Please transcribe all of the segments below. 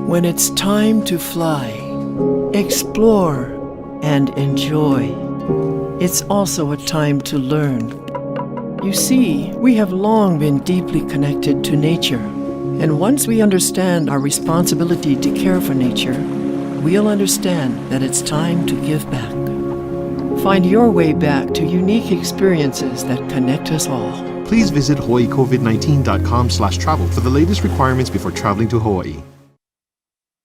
When it's time to fly, explore, and enjoy, it's also a time to learn. You see, we have long been deeply connected to nature, and once we understand our responsibility to care for nature, we'll understand that it's time to give back. Find your way back to unique experiences that connect us all. Please visit hawaiicovid19.com/travel for the latest requirements before traveling to Hawaii.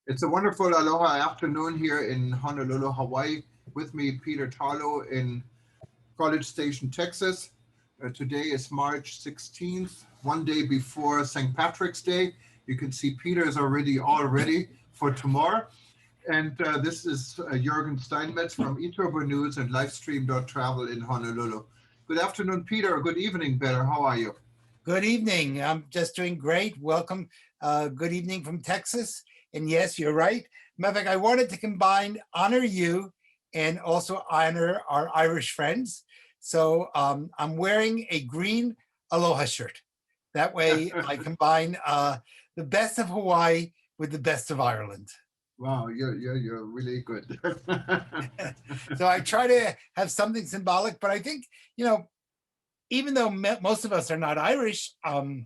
It's a wonderful aloha afternoon here in Honolulu, Hawaii. With me, Peter Tarlow in College Station, Texas. Today is March 16th, one day before St. Patrick's Day. You can see Peter is all ready for tomorrow. And this is Juergen Steinmetz from eTurbo News and Livestream.travel in Honolulu. Good afternoon, Peter. Good evening, better. How are you? Good evening. I'm just doing great. Welcome. Good evening from Texas. And yes, you're right. Matter of fact, I wanted to honor you and also honor our Irish friends. So I'm wearing a green Aloha shirt. That way I combine the best of Hawaii with the best of Ireland. Wow, you're really good. So I try to have something symbolic, but I think, even though most of us are not Irish, I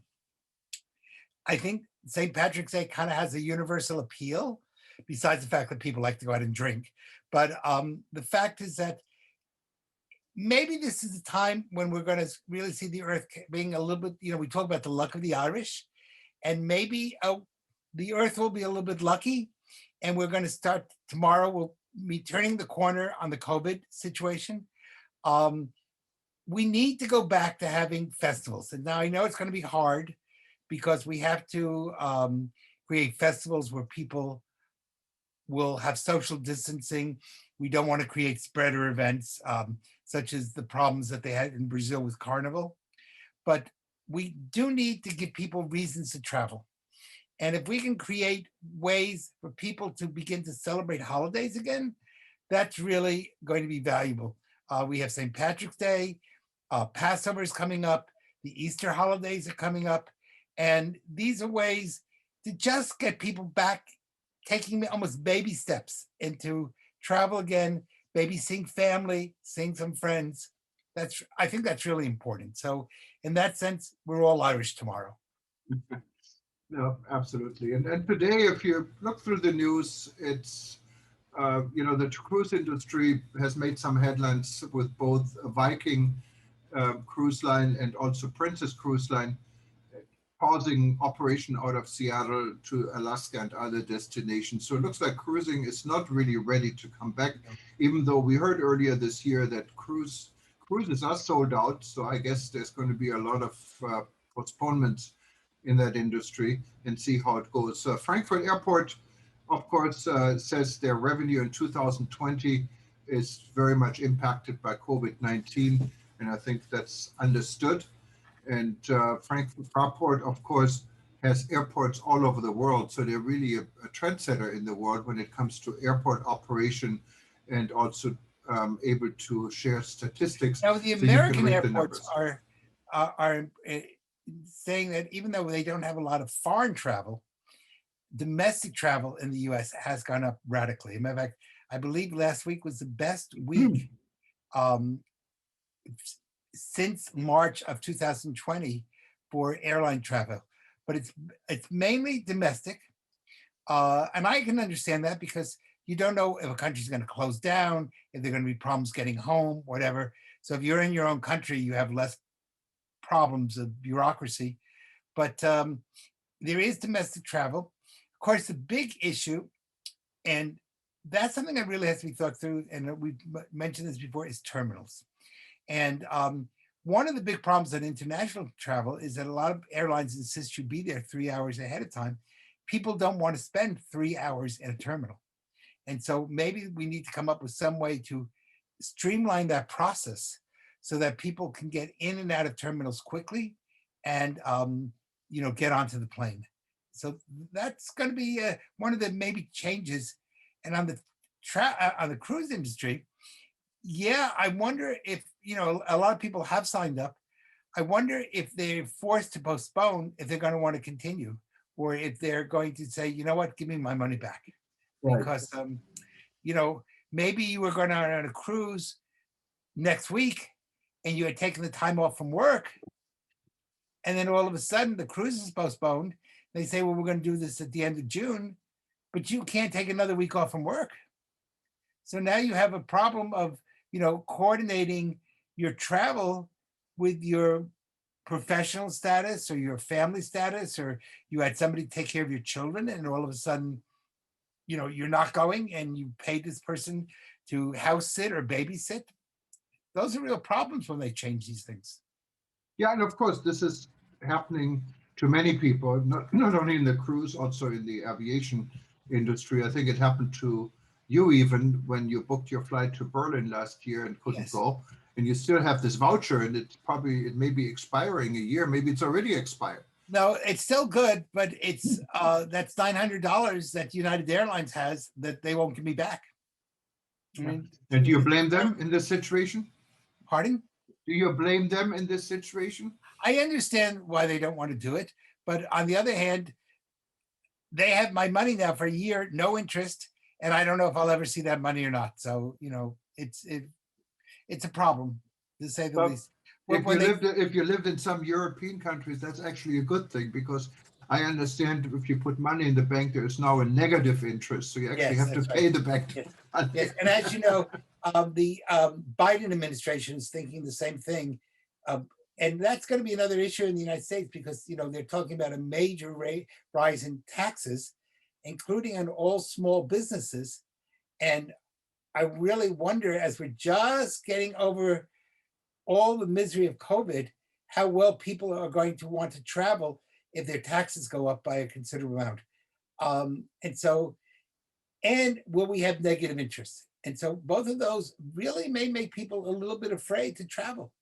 think St. Patrick's Day kind of has a universal appeal, besides the fact that people like to go out and drink. But the fact is that maybe this is a time when we're going to really see the earth being a little bit, we talk about the luck of the Irish, and maybe the earth will be a little bit lucky. And we're going to start tomorrow. We'll be turning the corner on the COVID situation. We need to go back to having festivals. And now I know it's going to be hard because we have to create festivals where people will have social distancing. We don't want to create spreader events, such as the problems that they had in Brazil with Carnival. But we do need to give people reasons to travel. And if we can create ways for people to begin to celebrate holidays again, that's really going to be valuable. We have St. Patrick's Day, Passover is coming up, the Easter holidays are coming up, and these are ways to just get people back, taking almost baby steps into travel again, maybe seeing family, seeing some friends. I think that's really important. So in that sense, we're all Irish tomorrow. No, absolutely. And today, if you look through the news, it's, the cruise industry has made some headlines with both Viking cruise line and also Princess Cruise Line pausing operation out of Seattle to Alaska and other destinations. So it looks like cruising is not really ready to come back, even though we heard earlier this year that cruises are sold out. So I guess there's going to be a lot of postponements in that industry, and see how it goes. Frankfurt Airport, of course, says their revenue in 2020 is very much impacted by COVID-19, and I think that's understood. And Frankfurt Fraport, of course, has airports all over the world, so they're really a trendsetter in the world when it comes to airport operation, and also able to share statistics. Now, the American airports are saying that even though they don't have a lot of foreign travel, domestic travel in the U.S. has gone up radically. As a matter of fact, I believe last week was the best week since March of 2020 for airline travel. But it's mainly domestic, and I can understand that because you don't know if a country's going to close down, if there are going to be problems getting home, whatever. So if you're in your own country, you have less problems of bureaucracy, but there is domestic travel. Of course, the big issue, and that's something that really has to be thought through, and we've mentioned this before, is terminals. And one of the big problems in international travel is that a lot of airlines insist you be there 3 hours ahead of time. People don't want to spend 3 hours in a terminal. And so maybe we need to come up with some way to streamline that process so that people can get in and out of terminals quickly and, get onto the plane. So that's going to be one of the maybe changes. And on the cruise industry, I wonder if, a lot of people have signed up. I wonder if they're forced to postpone, if they're going to want to continue, or if they're going to say, you know what, give me my money back. Right. Because, you know, maybe you were going on a cruise next week and you had taken the time off from work. And then all of a sudden the cruise is postponed. They say, well, we're going to do this at the end of June, but you can't take another week off from work. So now you have a problem of, you know, coordinating your travel with your professional status or your family status, or you had somebody take care of your children and all of a sudden, you know, you're not going and you paid this person to house sit or babysit. Those are real problems when they change these things. Yeah, and of course, this is happening to many people, not only in the cruise, also in the aviation industry. I think it happened to you even when you booked your flight to Berlin last year and couldn't Yes. go, and you still have this voucher, and it may be expiring a year, maybe it's already expired. No, it's still good, but it's that's $900 that United Airlines has that they won't give me back. I mean, And do you blame them in this situation? pardon? Do you blame them in this situation? I understand why they don't want to do it, but on the other hand, they have my money now for a year, no interest, and I don't know if I'll ever see that money or not. So, you know, it's a problem, to say the Well, least. If you lived in some European countries, that's actually a good thing, because I understand if you put money in the bank, there is now a negative interest, so you actually Yes, have to that's pay right. the bank. Yes. Yes, and as you know, the Biden administration is thinking the same thing, and that's going to be another issue in the United States because, you know, they're talking about a major rise in taxes, including on all small businesses. And I really wonder, as we're just getting over all the misery of COVID, how well people are going to want to travel if their taxes go up by a considerable amount. And will we have negative interest? And so both of those really may make people a little bit afraid to travel.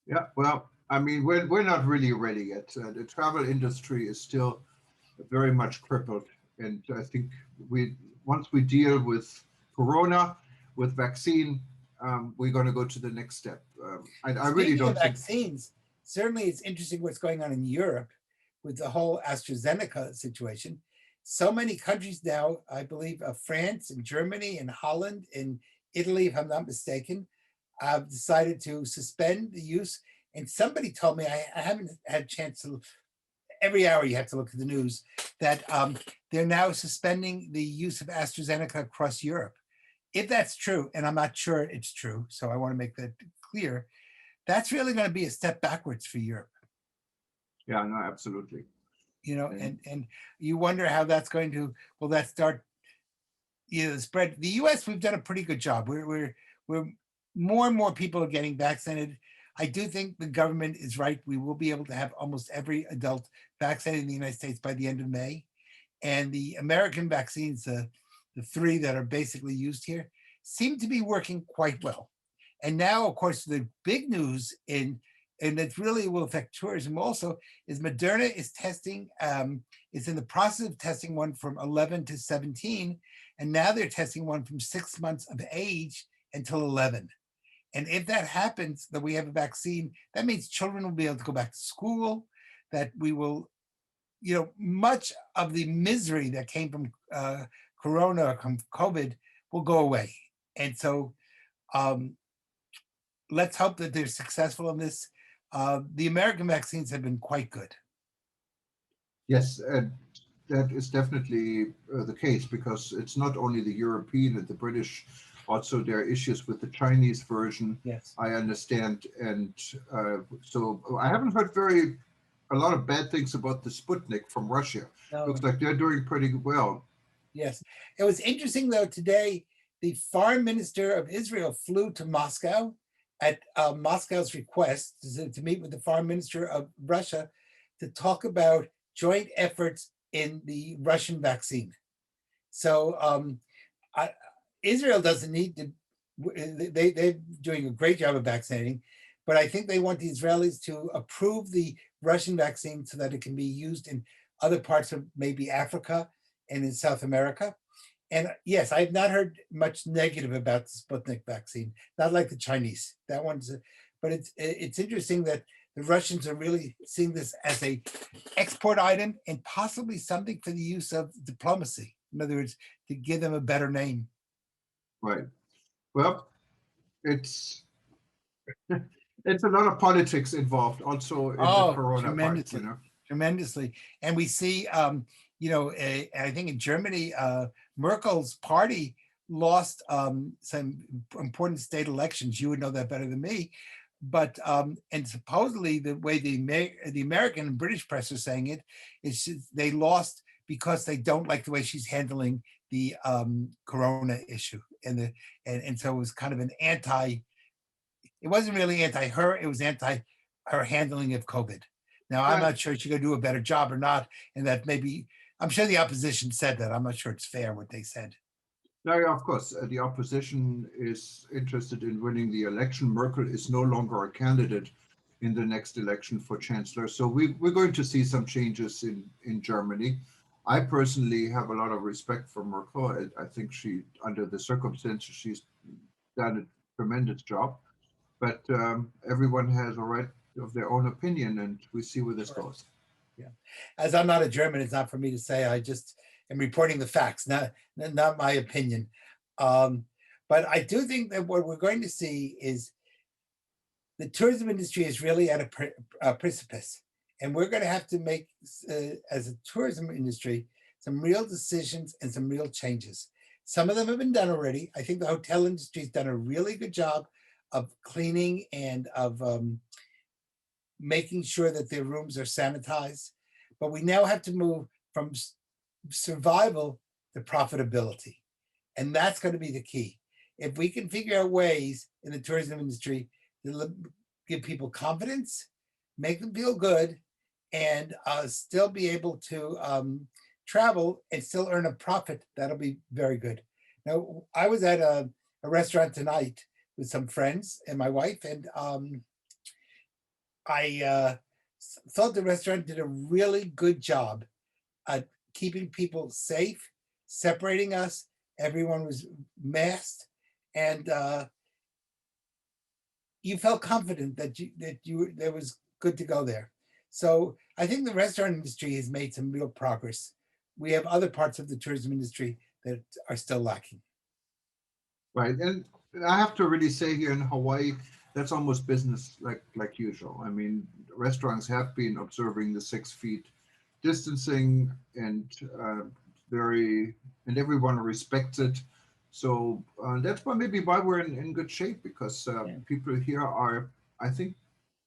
Yeah, well, I mean, we're not really ready yet. The travel industry is still very much crippled, and I think once we deal with Corona, with vaccine, we're going to go to the next step. I really Speaking don't of think. vaccines, certainly it's interesting what's going on in Europe with the whole AstraZeneca situation. So many countries now, I believe France and Germany and Holland and Italy, if I'm not mistaken, have decided to suspend the use. And somebody told me, I haven't had a chance to, every hour you have to look at the news, that they're now suspending the use of AstraZeneca across Europe. If that's true, and I'm not sure it's true, so I want to make that clear, that's really going to be a step backwards for Europe. Yeah, no, absolutely. You know, and you wonder how that's going to, will that start, you know, spread. The US, we've done a pretty good job. We're more and more people are getting vaccinated. I do think the government is right. We will be able to have almost every adult vaccinated in the United States by the end of May. And the American vaccines, the three that are basically used here, seem to be working quite well. And now, of course, the big news and it really will affect tourism also, is Moderna is testing, is in the process of testing one from 11 to 17, and now they're testing one from 6 months of age until 11. And if that happens, that we have a vaccine, that means children will be able to go back to school, that we will, you know, much of the misery that came from Corona or from COVID will go away. And so let's hope that they're successful in this. The American vaccines have been quite good. Yes, that is definitely the case, because it's not only the European and the British, also there are issues with the Chinese version. Yes. I understand. And so I haven't heard a lot of bad things about the Sputnik from Russia. No. Looks like they're doing pretty well. Yes. It was interesting, though, today, the foreign minister of Israel flew to Moscow at Moscow's request to meet with the foreign minister of Russia to talk about joint efforts in the Russian vaccine. So Israel doesn't need to, they're doing a great job of vaccinating, but I think they want the Israelis to approve the Russian vaccine so that it can be used in other parts of maybe Africa and in South America. And yes, I've not heard much negative about the Sputnik vaccine, not like the Chinese. That one's, but it's interesting that the Russians are really seeing this as a export item and possibly something for the use of diplomacy. In other words, to give them a better name. Right. Well, it's it's a lot of politics involved also in the Corona part, you know. Tremendously. And we see, I think in Germany, Merkel's party lost some important state elections. You would know that better than me. But and supposedly the way the American and British press are saying it is they lost because they don't like the way she's handling the Corona issue, and so it was kind of an anti. It wasn't really anti her; it was anti her handling of COVID. Now I'm not sure she's going to do a better job or not, and that maybe I'm sure the opposition said that. I'm not sure it's fair what they said. No, yeah, of course, the opposition is interested in winning the election. Merkel is no longer a candidate in the next election for chancellor. So we're going to see some changes in Germany. I personally have a lot of respect for Merkel. I think she, under the circumstances, she's done a tremendous job. But everyone has a right of their own opinion, and we see where this goes. Yeah, as I'm not a German, it's not for me to say. I just am reporting the facts, not my opinion. But I do think that what we're going to see is the tourism industry is really at a precipice, and we're going to have to make, as a tourism industry, some real decisions and some real changes. Some of them have been done already. I think the hotel industry has done a really good job of cleaning and of making sure that their rooms are sanitized. But we now have to move from survival to profitability. And that's going to be the key. If we can figure out ways in the tourism industry to give people confidence, make them feel good, and still be able to travel and still earn a profit, that'll be very good. Now, I was at a restaurant tonight with some friends and my wife, and I thought the restaurant did a really good job at keeping people safe, separating us. Everyone was masked, and you felt confident that there was good to go there. So I think the restaurant industry has made some real progress. We have other parts of the tourism industry that are still lacking. Right, and I have to really say here in Hawaii, that's almost business like usual. I mean, restaurants have been observing the 6 feet distancing, and everyone respects it. So that's maybe why we're in good shape, because people here are, I think,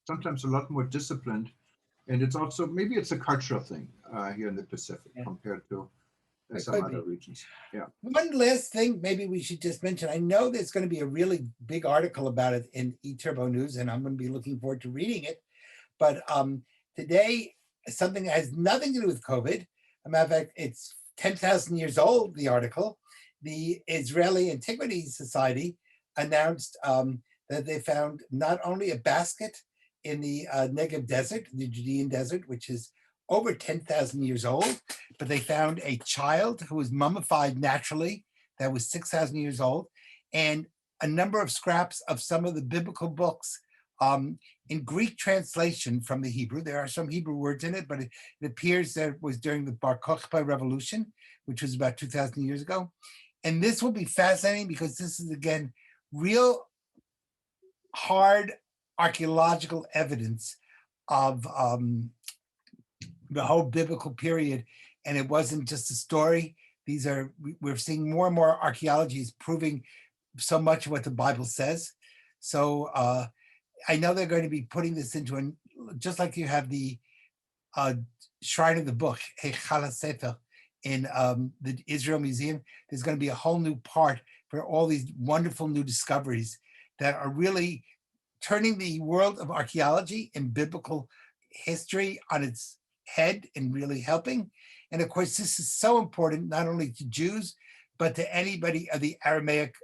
sometimes a lot more disciplined, and it's also maybe it's a cultural thing here in the Pacific compared to some other regions. Yeah. One last thing, maybe we should just mention. I know there's going to be a really big article about it in eTurbo News, and I'm going to be looking forward to reading it. But today, something that has nothing to do with COVID. As a matter of fact, it's 10,000 years old, the article. The Israeli Antiquities Society announced that they found not only a basket in the Negev Desert, the Judean desert, which is over 10,000 years old, but they found a child who was mummified naturally that was 6,000 years old, and a number of scraps of some of the biblical books in Greek translation from the Hebrew. There are some Hebrew words in it, but it appears that it was during the Bar Kokhba Revolution, which was about 2,000 years ago. And this will be fascinating because this is, again, real hard archaeological evidence of the whole biblical period. And it wasn't just a story. We're seeing more and more archaeology proving so much of what the Bible says. So I know they're going to be putting this into just like you have the Shrine of the Book, Heichal HaSefer, in the Israel Museum. There's going to be a whole new part for all these wonderful new discoveries that are really turning the world of archaeology and biblical history on its head and really helping. And of course, this is so important, not only to Jews, but to anybody of the Aramaic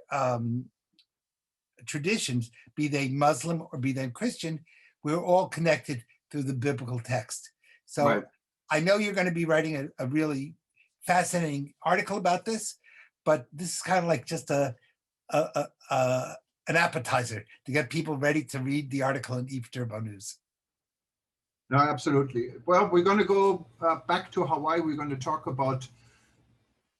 traditions, be they Muslim or be they Christian. We're all connected through the biblical text. So right. I know you're going to be writing a really fascinating article about this, but this is kind of like just a an appetizer to get people ready to read the article in Eve Turbo News. No, absolutely. Well, we're going to go back to Hawaii. We're going to talk about,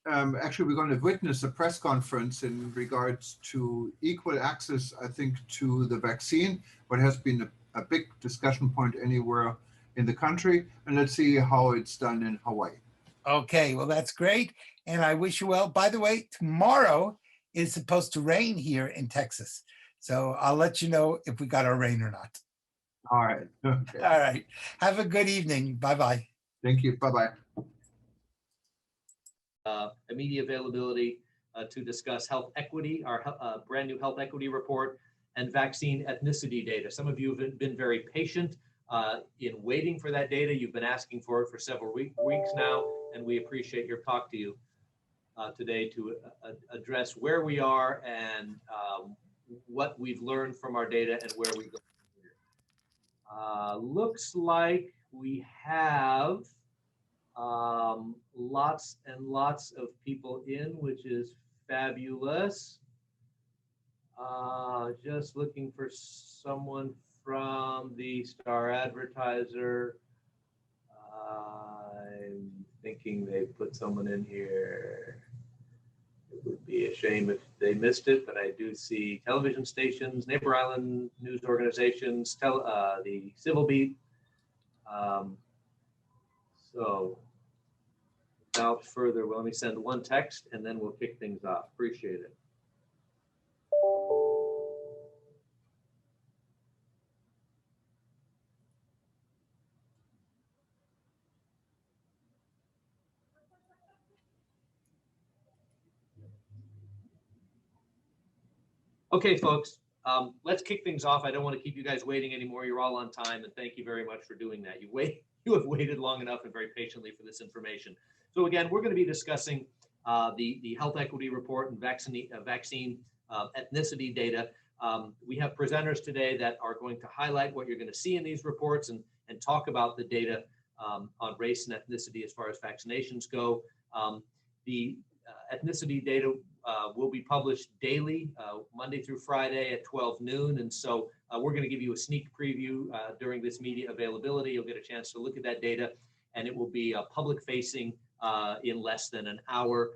actually, we're going to witness a press conference in regards to equal access, I think, to the vaccine, what has been a big discussion point anywhere in the country. And let's see how it's done in Hawaii. Okay, well, that's great. And I wish you well. By the way, tomorrow is supposed to rain here in Texas. So I'll let you know if we got our rain or not. All right. Okay. All right. Have a good evening. Bye-bye. Thank you. Bye-bye. Immediate availability to discuss health equity, our brand new health equity report, and vaccine ethnicity data. Some of you have been very patient in waiting for that data. You've been asking for it for several weeks now, and we appreciate your talk to you today to address where we are and what we've learned from our data and where we go. Looks like we have lots and lots of people in, which is fabulous. Just looking for someone from the Star Advertiser. I'm thinking they put someone in here. It would be a shame if they missed it, but I do see television stations, Neighbor Island news organizations, the Civil Beat. So without further, well, let me send one text and then we'll kick things off. Appreciate it. Okay, folks, let's kick things off. I don't want to keep you guys waiting anymore. You're all on time, and thank you very much for doing that. You have waited long enough and very patiently for this information. So again, we're going to be discussing the health equity report and vaccine ethnicity data. We have presenters today that are going to highlight what you're going to see in these reports and talk about the data on race and ethnicity as far as vaccinations go. The ethnicity data will be published daily, Monday through Friday at 12 noon. And so we're going to give you a sneak preview during this media availability. You'll get a chance to look at that data, and it will be public facing in less than an hour.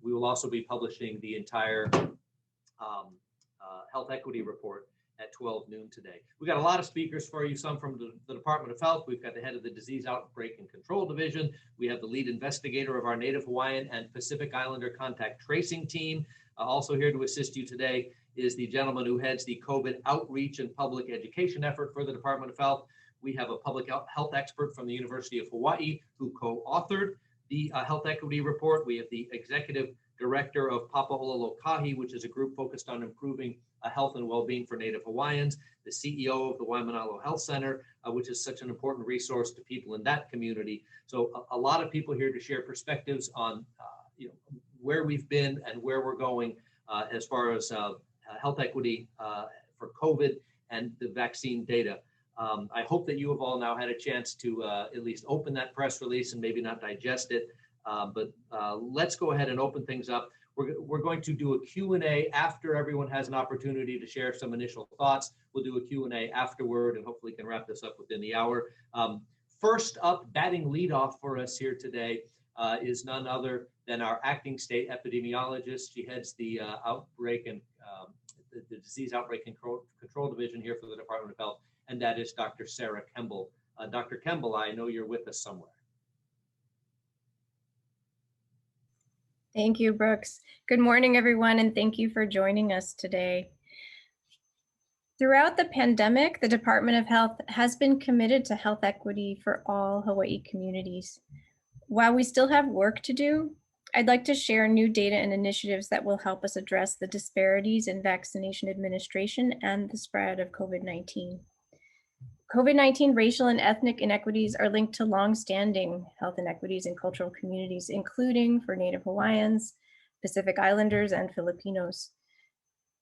We will also be publishing the entire health equity report at 12 noon today. We've got a lot of speakers for you, some from the Department of Health. We've got the head of the Disease Outbreak and Control Division. We have the lead investigator of our Native Hawaiian and Pacific Islander contact tracing team. Also here to assist you today is the gentleman who heads the COVID outreach and public education effort for the Department of Health. We have a public health expert from the University of Hawaii who co-authored the health equity report. We have the executive director of Papaololokahi, which is a group focused on improving health and well-being for Native Hawaiians, the CEO of the Waimanalo Health Center, which is such an important resource to people in that community. So a lot of people here to share perspectives on where we've been and where we're going as far as health equity for COVID and the vaccine data. I hope that you have all now had a chance to at least open that press release and maybe not digest it, but let's go ahead and open things up. We're going to do a Q&A after everyone has an opportunity to share some initial thoughts. We'll do a Q&A afterward and hopefully can wrap this up within the hour. First up, batting leadoff for us here today is none other than our acting state epidemiologist. She heads the outbreak and the disease outbreak control division here for the Department of Health, and that is Dr. Sarah Kemble. Dr. Kemble, I know you're with us somewhere. Thank you, Brooks. Good morning, everyone, and thank you for joining us today. Throughout the pandemic, the Department of Health has been committed to health equity for all Hawaii communities. While we still have work to do, I'd like to share new data and initiatives that will help us address the disparities in vaccination administration and the spread of COVID-19. COVID-19 racial and ethnic inequities are linked to longstanding health inequities in cultural communities, including for Native Hawaiians, Pacific Islanders, and Filipinos.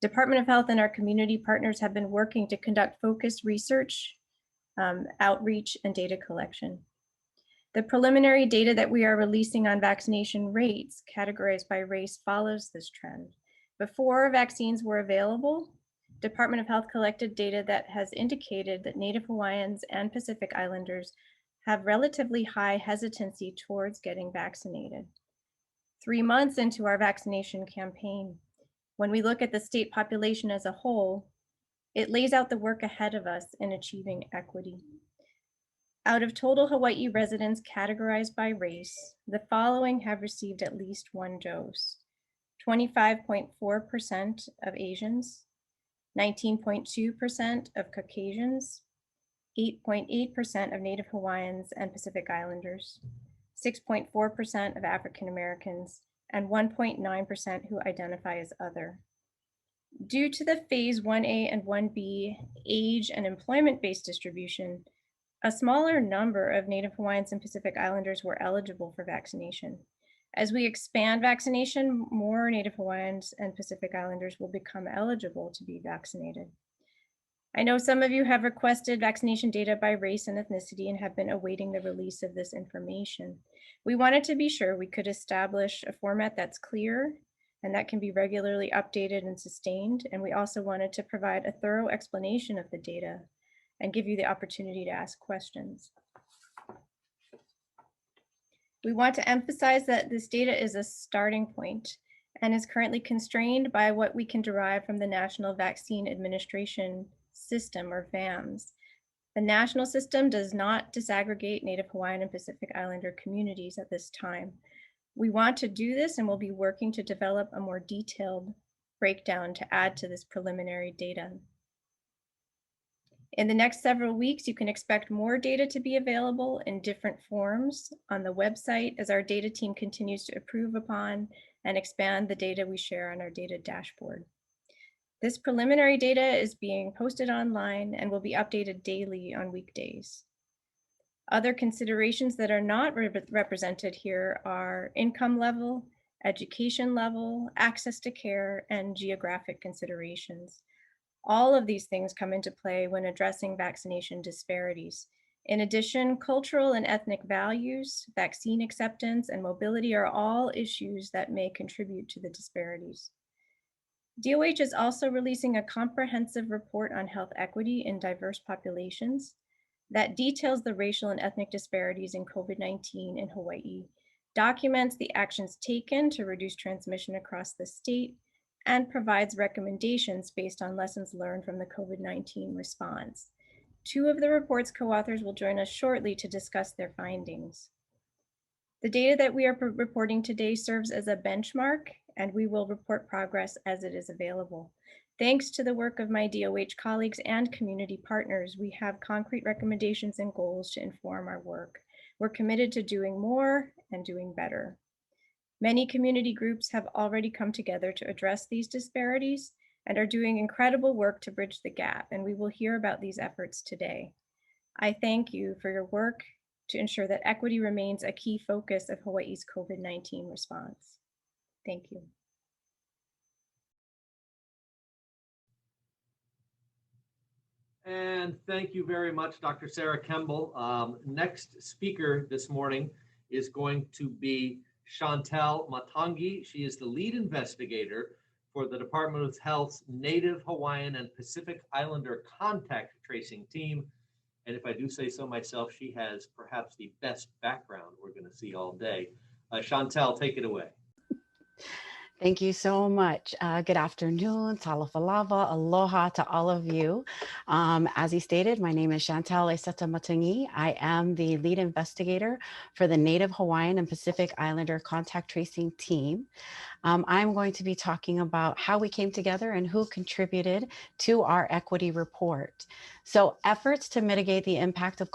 Department of Health and our community partners have been working to conduct focused research, outreach, and data collection. The preliminary data that we are releasing on vaccination rates categorized by race follows this trend. Before vaccines were available, Department of Health collected data that has indicated that Native Hawaiians and Pacific Islanders have relatively high hesitancy towards getting vaccinated. 3 months into our vaccination campaign, when we look at the state population as a whole, it lays out the work ahead of us in achieving equity. Out of total Hawaii residents categorized by race, the following have received at least one dose: 25.4% of Asians, 19.2% of Caucasians, 8.8% of Native Hawaiians and Pacific Islanders, 6.4% of African Americans, and 1.9% who identify as other. Due to the Phase 1A and 1B age and employment-based distribution, a smaller number of Native Hawaiians and Pacific Islanders were eligible for vaccination. As we expand vaccination, more Native Hawaiians and Pacific Islanders will become eligible to be vaccinated. I know some of you have requested vaccination data by race and ethnicity and have been awaiting the release of this information. We wanted to be sure we could establish a format that's clear and that can be regularly updated and sustained. And we also wanted to provide a thorough explanation of the data and give you the opportunity to ask questions. We want to emphasize that this data is a starting point and is currently constrained by what we can derive from the National Vaccine Administration System, or VAMS. The national system does not disaggregate Native Hawaiian and Pacific Islander communities at this time. We want to do this and we'll be working to develop a more detailed breakdown to add to this preliminary data. In the next several weeks, you can expect more data to be available in different forms on the website as our data team continues to improve upon and expand the data we share on our data dashboard. This preliminary data is being posted online and will be updated daily on weekdays. Other considerations that are not represented here are income level, education level, access to care, and geographic considerations. All of these things come into play when addressing vaccination disparities. In addition, cultural and ethnic values, vaccine acceptance, and mobility are all issues that may contribute to the disparities. DOH is also releasing a comprehensive report on health equity in diverse populations that details the racial and ethnic disparities in COVID-19 in Hawaii, documents the actions taken to reduce transmission across the state, and provides recommendations based on lessons learned from the COVID-19 response. 2 of the report's co-authors will join us shortly to discuss their findings. The data that we are reporting today serves as a benchmark, and we will report progress as it is available. Thanks to the work of my DOH colleagues and community partners, we have concrete recommendations and goals to inform our work. We're committed to doing more and doing better. Many community groups have already come together to address these disparities and are doing incredible work to bridge the gap, and we will hear about these efforts today. I thank you for your work to ensure that equity remains a key focus of Hawaii's COVID-19 response. Thank you. And thank you very much, Dr. Sarah Kemble. Next speaker this morning is going to be Chantal Matangi. She is the lead investigator for the Department of Health's Native Hawaiian and Pacific Islander contact tracing team. And if I do say so myself, she has perhaps the best background we're going to see all day. Chantal, take it away. Thank you so much. Good afternoon, talafalava, aloha to all of you. As he stated, my name is Chantal Matangi. I am the lead investigator for the Native Hawaiian and Pacific Islander contact tracing team. I'm going to be talking about how we came together and who contributed to our equity report. So efforts to mitigate the impact of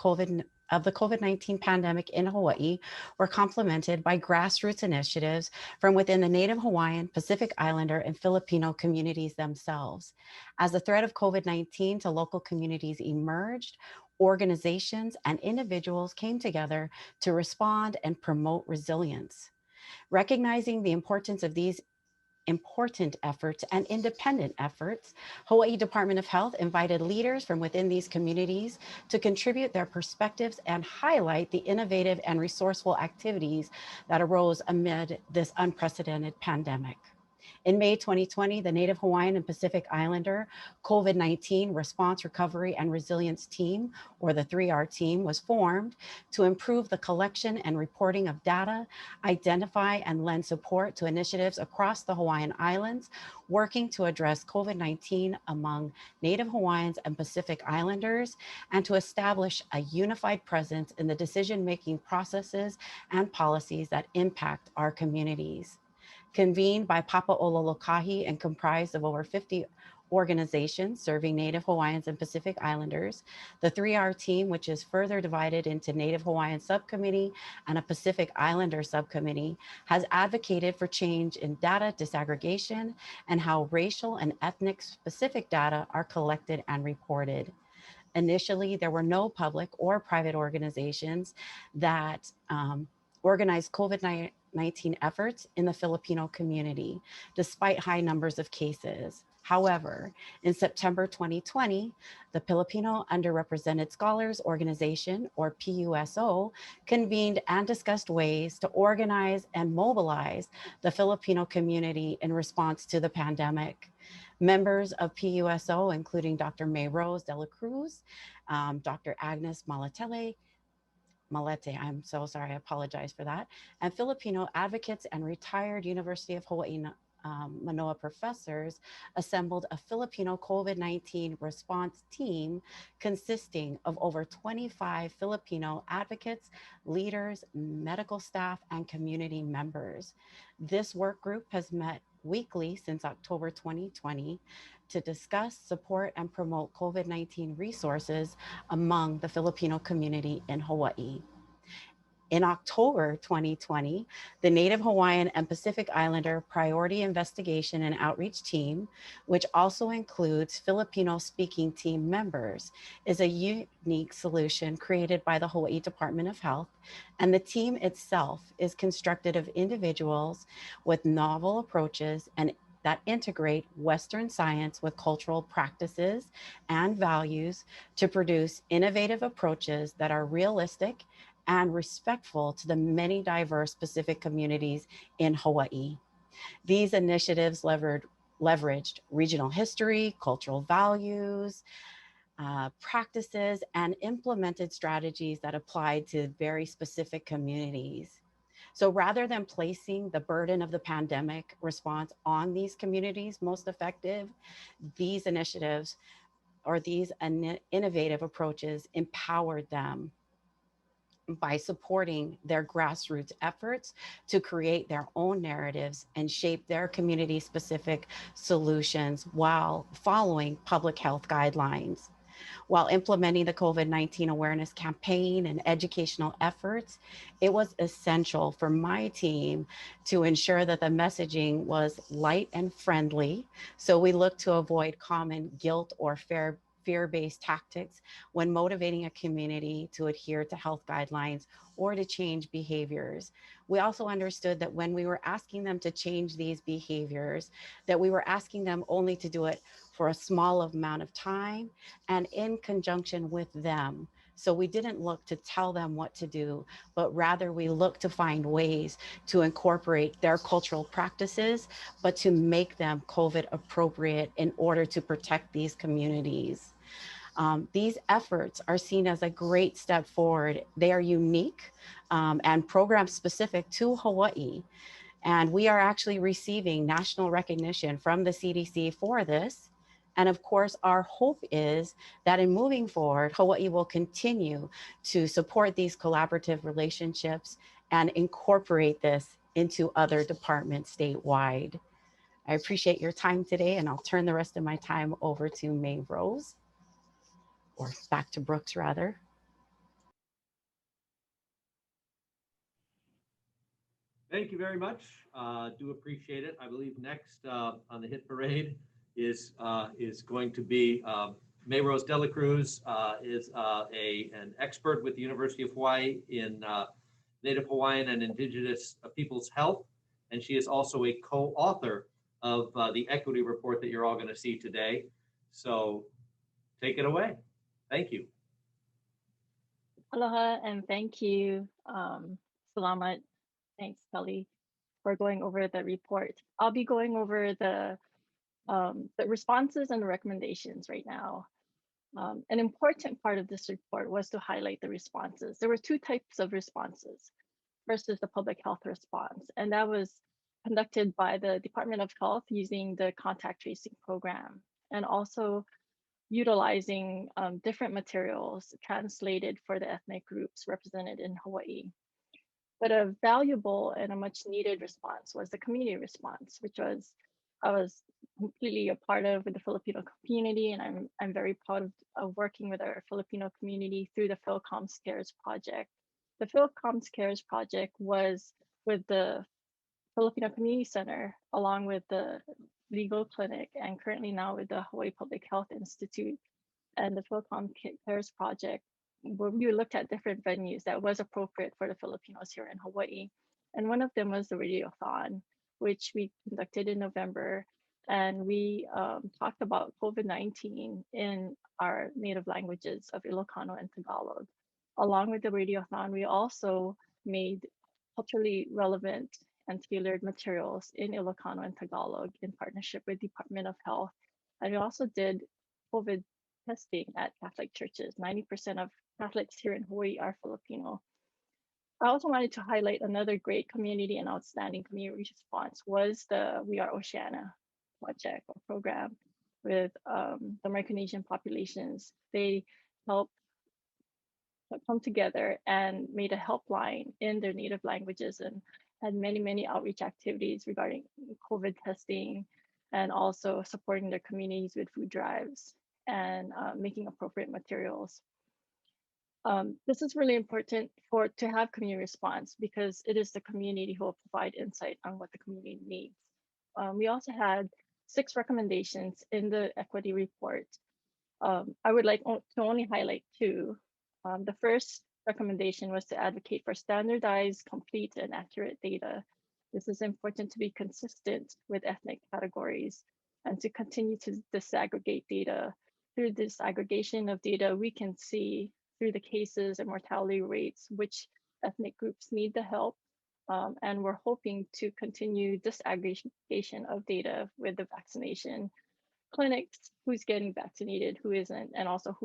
the COVID-19 pandemic in Hawaii were complemented by grassroots initiatives from within the Native Hawaiian, Pacific Islander, and Filipino communities themselves. As the threat of COVID-19 to local communities emerged, organizations and individuals came together to respond and promote resilience. Recognizing the importance of these important efforts and independent efforts, Hawaii Department of Health invited leaders from within these communities to contribute their perspectives and highlight the innovative and resourceful activities that arose amid this unprecedented pandemic. In May 2020, the Native Hawaiian and Pacific Islander COVID-19 Response, Recovery, and Resilience Team, or the 3R team, was formed to improve the collection and reporting of data, identify and lend support to initiatives across the Hawaiian Islands, working to address COVID-19 among Native Hawaiians and Pacific Islanders, and to establish a unified presence in the decision-making processes and policies that impact our communities. Convened by Papaololokahi and comprised of over 50 organizations serving Native Hawaiians and Pacific Islanders, the 3R team, which is further divided into Native Hawaiian Subcommittee and a Pacific Islander Subcommittee, has advocated for change in data disaggregation and how racial and ethnic specific data are collected and reported. Initially, there were no public or private organizations that organized COVID-19 efforts in the Filipino community, despite high numbers of cases. However, in September 2020, the Filipino Underrepresented Scholars Organization, or PUSO, convened and discussed ways to organize and mobilize the Filipino community in response to the pandemic. Members of PUSO, including Dr. May Rose de la Cruz, Dr. Agnes Malete, I'm so sorry, I apologize for that, and Filipino advocates and retired University of Hawaii Manoa professors assembled a Filipino COVID-19 response team consisting of over 25 Filipino advocates, leaders, medical staff, and community members. This work group has met weekly since October 2020 to discuss, support, and promote COVID-19 resources among the Filipino community in Hawaii. In October 2020, the Native Hawaiian and Pacific Islander Priority Investigation and Outreach Team, which also includes Filipino-speaking team members, is a unique solution created by the Hawaii Department of Health, and the team itself is constructed of individuals with novel approaches and that integrate Western science with cultural practices and values to produce innovative approaches that are realistic and respectful to the many diverse Pacific communities in Hawaii. These initiatives leveraged regional history, cultural values, practices, and implemented strategies that applied to very specific communities. So rather than placing the burden of the pandemic response on these communities most effective, these initiatives or these innovative approaches empowered them by supporting their grassroots efforts to create their own narratives and shape their community-specific solutions while following public health guidelines. While implementing the COVID-19 awareness campaign and educational efforts, it was essential for my team to ensure that the messaging was light and friendly. So we looked to avoid common guilt or fear-based tactics when motivating a community to adhere to health guidelines or to change behaviors. We also understood that when we were asking them to change these behaviors, that we were asking them only to do it for a small amount of time and in conjunction with them. So we didn't look to tell them what to do, but rather we looked to find ways to incorporate their cultural practices, but to make them COVID appropriate in order to protect these communities. These efforts are seen as a great step forward. They are unique and program specific to Hawaii. And we are actually receiving national recognition from the CDC for this. And of course, our hope is that in moving forward, Hawaii will continue to support these collaborative relationships and incorporate this into other departments statewide. I appreciate your time today, and I'll turn the rest of my time over to May Rose, or back to Brooks rather. Thank you very much. Do appreciate it. I believe next on the hit parade is going to be May Rose de la Cruz, is an expert with the University of Hawaii in Native Hawaiian and Indigenous Peoples Health, and she is also a co-author of the equity report that you're all going to see today. So take it away. Thank you. Aloha and thank you. Salamat. Thanks, Kelly. for going over the report. I'll be going over the responses and the recommendations right now. An important part of this report was to highlight the responses. There were two types of responses. First is the public health response, and that was conducted by the Department of Health using the contact tracing program, and also utilizing different materials translated for the ethnic groups represented in Hawaii. But a valuable and a much needed response was the community response, which I was completely a part of with the Filipino community, and I'm very proud of working with our Filipino community through the PhilComm's Cares project. The PhilComm's Cares project was with the Filipino Community Center, along with the legal clinic, and currently now with the Hawaii Public Health Institute and the PhilComm Cares project, where we looked at different venues that was appropriate for the Filipinos here in Hawaii. And one of them was the Radiothon, which we conducted in November. And we talked about COVID-19 in our native languages of Ilocano and Tagalog. Along with the Radiothon, we also made culturally relevant and tailored materials in Ilocano and Tagalog in partnership with Department of Health. And we also did COVID testing at Catholic churches. 90% of Catholics here in Hawaii are Filipino. I also wanted to highlight another great community and outstanding community response was the We Are Oceania project or program with the Micronesian populations. They helped come together and made a helpline in their native languages and had many outreach activities regarding COVID testing and also supporting their communities with food drives and making appropriate materials. This is really important to have community response because it is the community who will provide insight on what the community needs. We also had 6 recommendations in the equity report. I would like to only highlight 2. The first recommendation was to advocate for standardized, complete, and accurate data. This is important to be consistent with ethnic categories and to continue to disaggregate data. Through this aggregation of data, we can see through the cases and mortality rates which ethnic groups need the help. And we're hoping to continue disaggregation of data with the vaccination clinics, who's getting vaccinated, who isn't, and also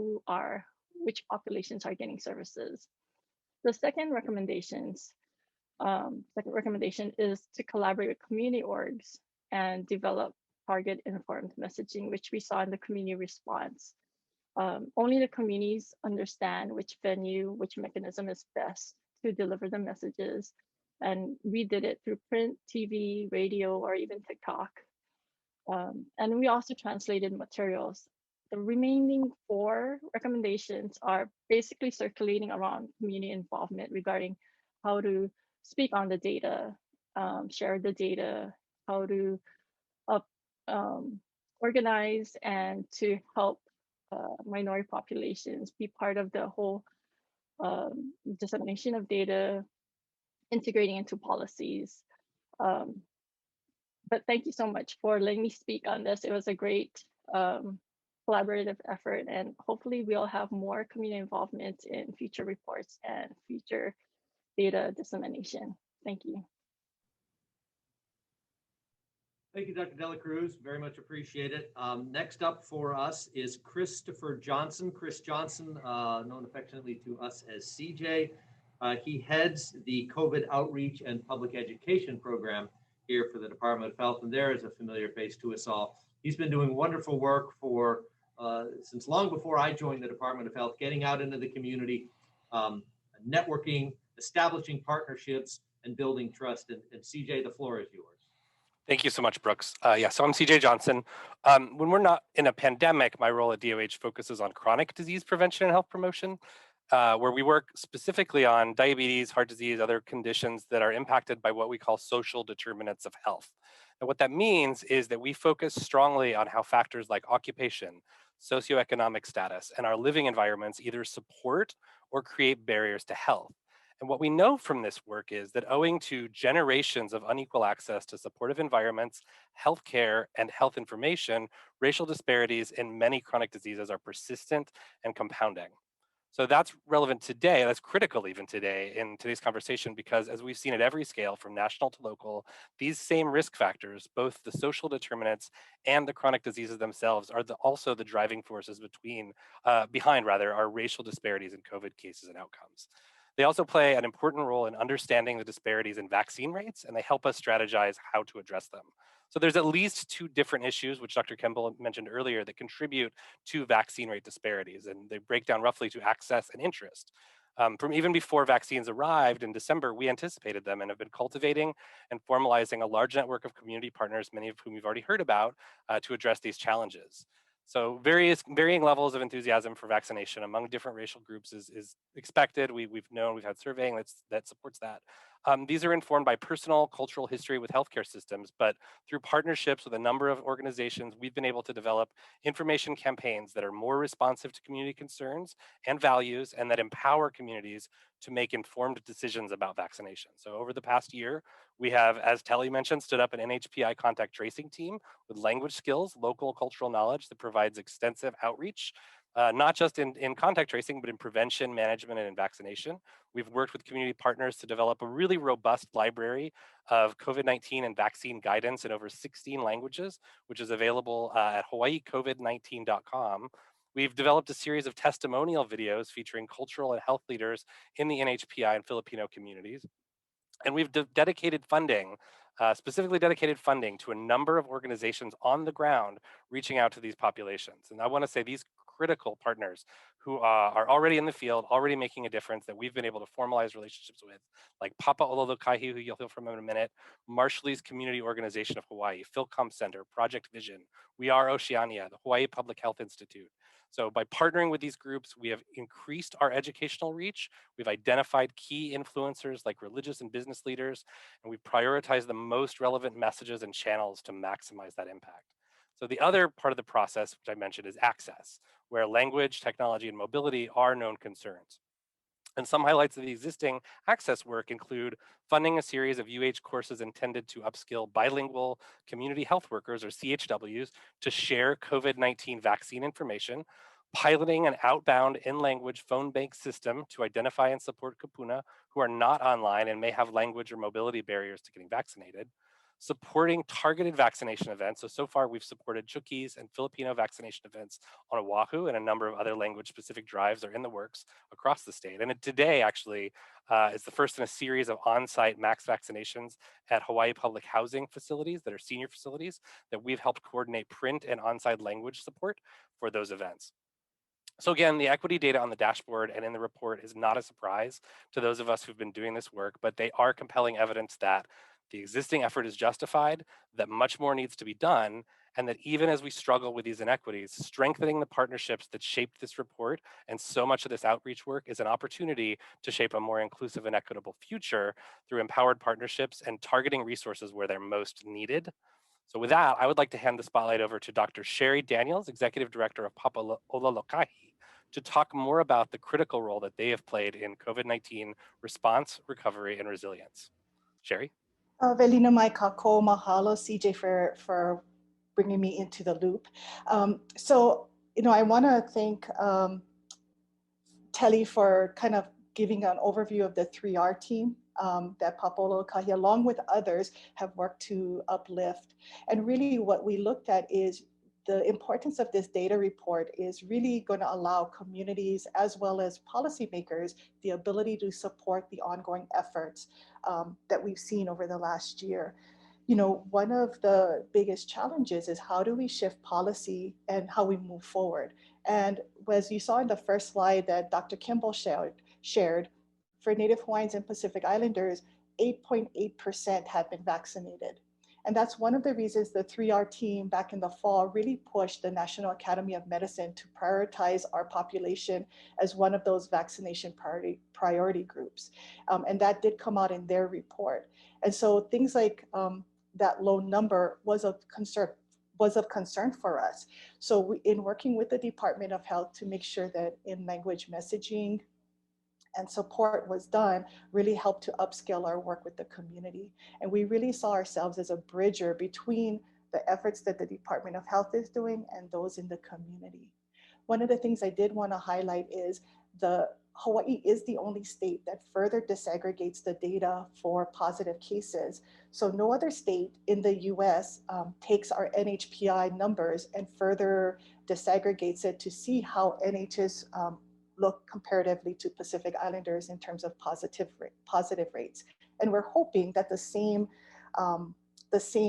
which populations are getting services. The second recommendation is to collaborate with community orgs and develop target informed messaging, which we saw in the community response. Only the communities understand which venue, which mechanism is best to deliver the messages. And we did it through print, TV, radio, or even TikTok. And we also translated materials. The remaining 4 recommendations are basically circulating around community involvement regarding how to speak on the data, share the data, how to organize and to help minority populations be part of the whole dissemination of data, integrating into policies. But thank you so much for letting me speak on this. It was a great collaborative effort, and hopefully we'll have more community involvement in future reports and future data dissemination. Thank you. Thank you, Dr. Dela Cruz. Very much appreciate it. Next up for us is Christopher Johnson. Chris Johnson, known affectionately to us as CJ. He heads the COVID outreach and public education program here for the Department of Health, and there is a familiar face to us all. He's been doing wonderful work for since long before I joined the Department of Health, getting out into the community, networking, establishing partnerships, and building trust. And CJ, the floor is yours. Thank you so much, Brooks. So I'm CJ Johnson. When we're not in a pandemic, my role at DOH focuses on chronic disease prevention and health promotion, where we work specifically on diabetes, heart disease, other conditions that are impacted by what we call social determinants of health. And what that means is that we focus strongly on how factors like occupation, socioeconomic status, and our living environments either support or create barriers to health. And what we know from this work is that owing to generations of unequal access to supportive environments, healthcare, and health information, racial disparities in many chronic diseases are persistent and compounding. So that's relevant today, that's critical even today in today's conversation, because as we've seen at every scale from national to local, these same risk factors, both the social determinants and the chronic diseases themselves, are also the driving forces behind our racial disparities in COVID cases and outcomes. They also play an important role in understanding the disparities in vaccine rates, and they help us strategize how to address them. So there's at least two different issues, which Dr. Kimball mentioned earlier, that contribute to vaccine rate disparities, and they break down roughly to access and interest. From even before vaccines arrived in December, we anticipated them and have been cultivating and formalizing a large network of community partners, many of whom you've already heard about, to address these challenges. So varying levels of enthusiasm for vaccination among different racial groups is expected. We've had surveying that supports that. These are informed by personal cultural history with healthcare systems, but through partnerships with a number of organizations, we've been able to develop information campaigns that are more responsive to community concerns and values, and that empower communities to make informed decisions about vaccination. So over the past year, we have, as Telly mentioned, stood up an NHPI contact tracing team with language skills, local cultural knowledge that provides extensive outreach, not just in contact tracing, but in prevention, management, and in vaccination. We've worked with community partners to develop a really robust library of COVID-19 and vaccine guidance in over 16 languages, which is available at hawaiicovid19.com. We've developed a series of testimonial videos featuring cultural and health leaders in the NHPI and Filipino communities. And we've dedicated funding, specifically dedicated funding to a number of organizations on the ground reaching out to these populations. And I want to say these critical partners who are already in the field, already making a difference, that we've been able to formalize relationships with, like Papa Ololokaihi, who you'll hear from in a minute, Marshallese Community Organization of Hawaii, Philcom Center, Project Vision, We Are Oceania, the Hawaii Public Health Institute. So by partnering with these groups, we have increased our educational reach. We've identified key influencers like religious and business leaders, and we've prioritized the most relevant messages and channels to maximize that impact. So the other part of the process, which I mentioned, is access, where language, technology, and mobility are known concerns. And some highlights of the existing access work include funding a series of UH courses intended to upskill bilingual community health workers, or CHWs, to share COVID-19 vaccine information, piloting an outbound in-language phone bank system to identify and support kupuna who are not online and may have language or mobility barriers to getting vaccinated, supporting targeted vaccination events. So far we've supported Chuukese and Filipino vaccination events on Oahu, and a number of other language-specific drives are in the works across the state. And today actually is the first in a series of on-site max vaccinations at Hawaii public housing facilities that are senior facilities that we've helped coordinate print and on-site language support for those events. So again, the equity data on the dashboard and in the report is not a surprise to those of us who've been doing this work, but they are compelling evidence that the existing effort is justified, that much more needs to be done, and that even as we struggle with these inequities, strengthening the partnerships that shaped this report and so much of this outreach work is an opportunity to shape a more inclusive and equitable future through empowered partnerships and targeting resources where they're most needed. So with that, I would like to hand the spotlight over to Dr. Sherry Daniels, Executive Director of Papa Ololokaihi, to talk more about the critical role that they have played in COVID-19 response, recovery, and resilience. Sherry? Velina mai kako, mahalo CJ for bringing me into the loop. I want to thank Telly for kind of giving an overview of the 3R team that Papa Ololokaihi, along with others, have worked to uplift. And really what we looked at is the importance of this data report is really going to allow communities as well as policymakers the ability to support the ongoing efforts that we've seen over the last year. One of the biggest challenges is how do we shift policy and how we move forward. And as you saw in the first slide that Dr. Kimball shared, for Native Hawaiians and Pacific Islanders, 8.8% have been vaccinated. And that's one of the reasons the 3R team back in the fall really pushed the National Academy of Medicine to prioritize our population as one of those vaccination priority groups. And that did come out in their report. And so things like that low number was of concern for us. So in working with the Department of Health to make sure that in-language messaging and support was done, really helped to upscale our work with the community. And we really saw ourselves as a bridger between the efforts that the Department of Health is doing and those in the community. One of the things I did want to highlight is Hawaii is the only state that further disaggregates the data for positive cases. So no other state in the US takes our NHPI numbers and further disaggregates it to see how NHs look comparatively to Pacific Islanders in terms of positive rates. And we're hoping that the same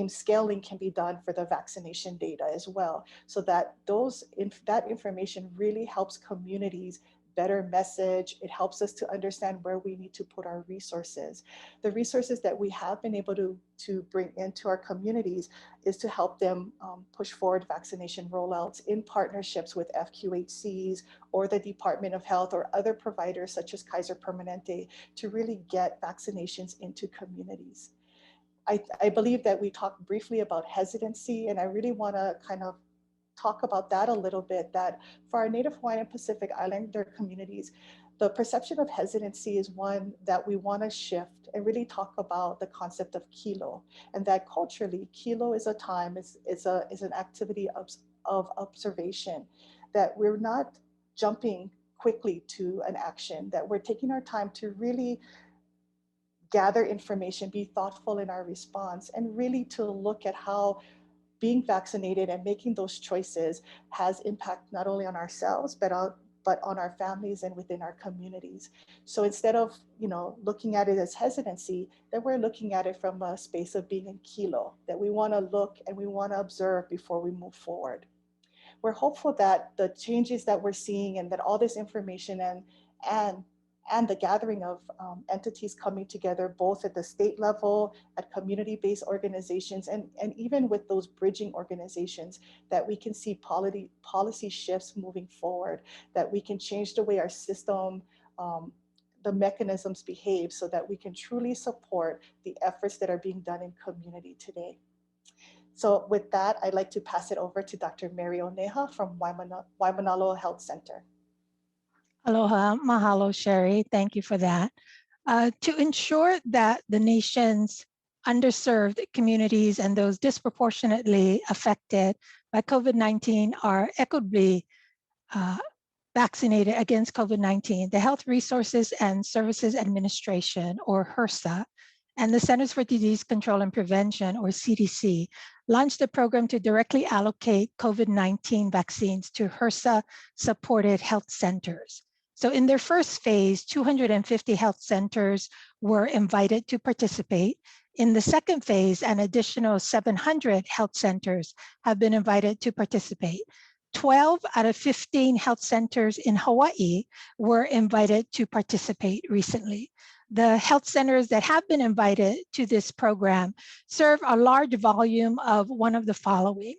scaling can be done for the vaccination data as well, so that that information really helps communities better message. It helps us to understand where we need to put our resources. The resources that we have been able to bring into our communities is to help them push forward vaccination rollouts in partnerships with FQHCs or the Department of Health or other providers such as Kaiser Permanente to really get vaccinations into communities. I believe that we talked briefly about hesitancy, and I really want to kind of talk about that a little bit, that for our Native Hawaiian Pacific Islander communities, the perception of hesitancy is one that we want to shift and really talk about the concept of kilo, and that culturally, kilo is a time, is an activity of observation, that we're not jumping quickly to an action, that we're taking our time to really gather information, be thoughtful in our response, and really to look at how being vaccinated and making those choices has impact not only on ourselves, but on our families and within our communities. So instead of looking at it as hesitancy, that we're looking at it from a space of being in kilo, that we want to look and we want to observe before we move forward. We're hopeful that the changes that we're seeing and that all this information and the gathering of entities coming together, both at the state level, at community-based organizations, and even with those bridging organizations, that we can see policy shifts moving forward, that we can change the way our system, the mechanisms behave, so that we can truly support the efforts that are being done in community today. So with that, I'd like to pass it over to Dr. Mary Oneha from Waimanalo Health Center. Aloha, mahalo, Sherry. Thank you for that. To ensure that the nation's underserved communities and those disproportionately affected by COVID-19 are equitably vaccinated against COVID-19, the Health Resources and Services Administration, or HRSA, and the Centers for Disease Control and Prevention, or CDC, launched a program to directly allocate COVID-19 vaccines to HRSA-supported health centers. So in their first phase, 250 health centers were invited to participate. In the second phase, an additional 700 health centers have been invited to participate. 12 out of 15 health centers in Hawaii were invited to participate recently. The health centers that have been invited to this program serve a large volume of one of the following: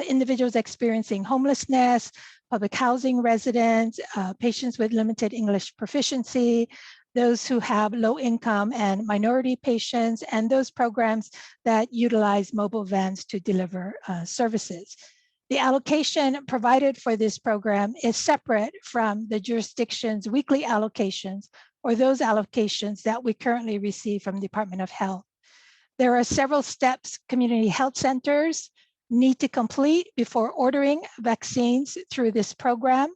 individuals experiencing homelessness, public housing residents, patients with limited English proficiency, those who have low income and minority patients, and those programs that utilize mobile vans to deliver services. The allocation provided for this program is separate from the jurisdiction's weekly allocations, or those allocations that we currently receive from the Department of Health. There are several steps community health centers need to complete before ordering vaccines through this program.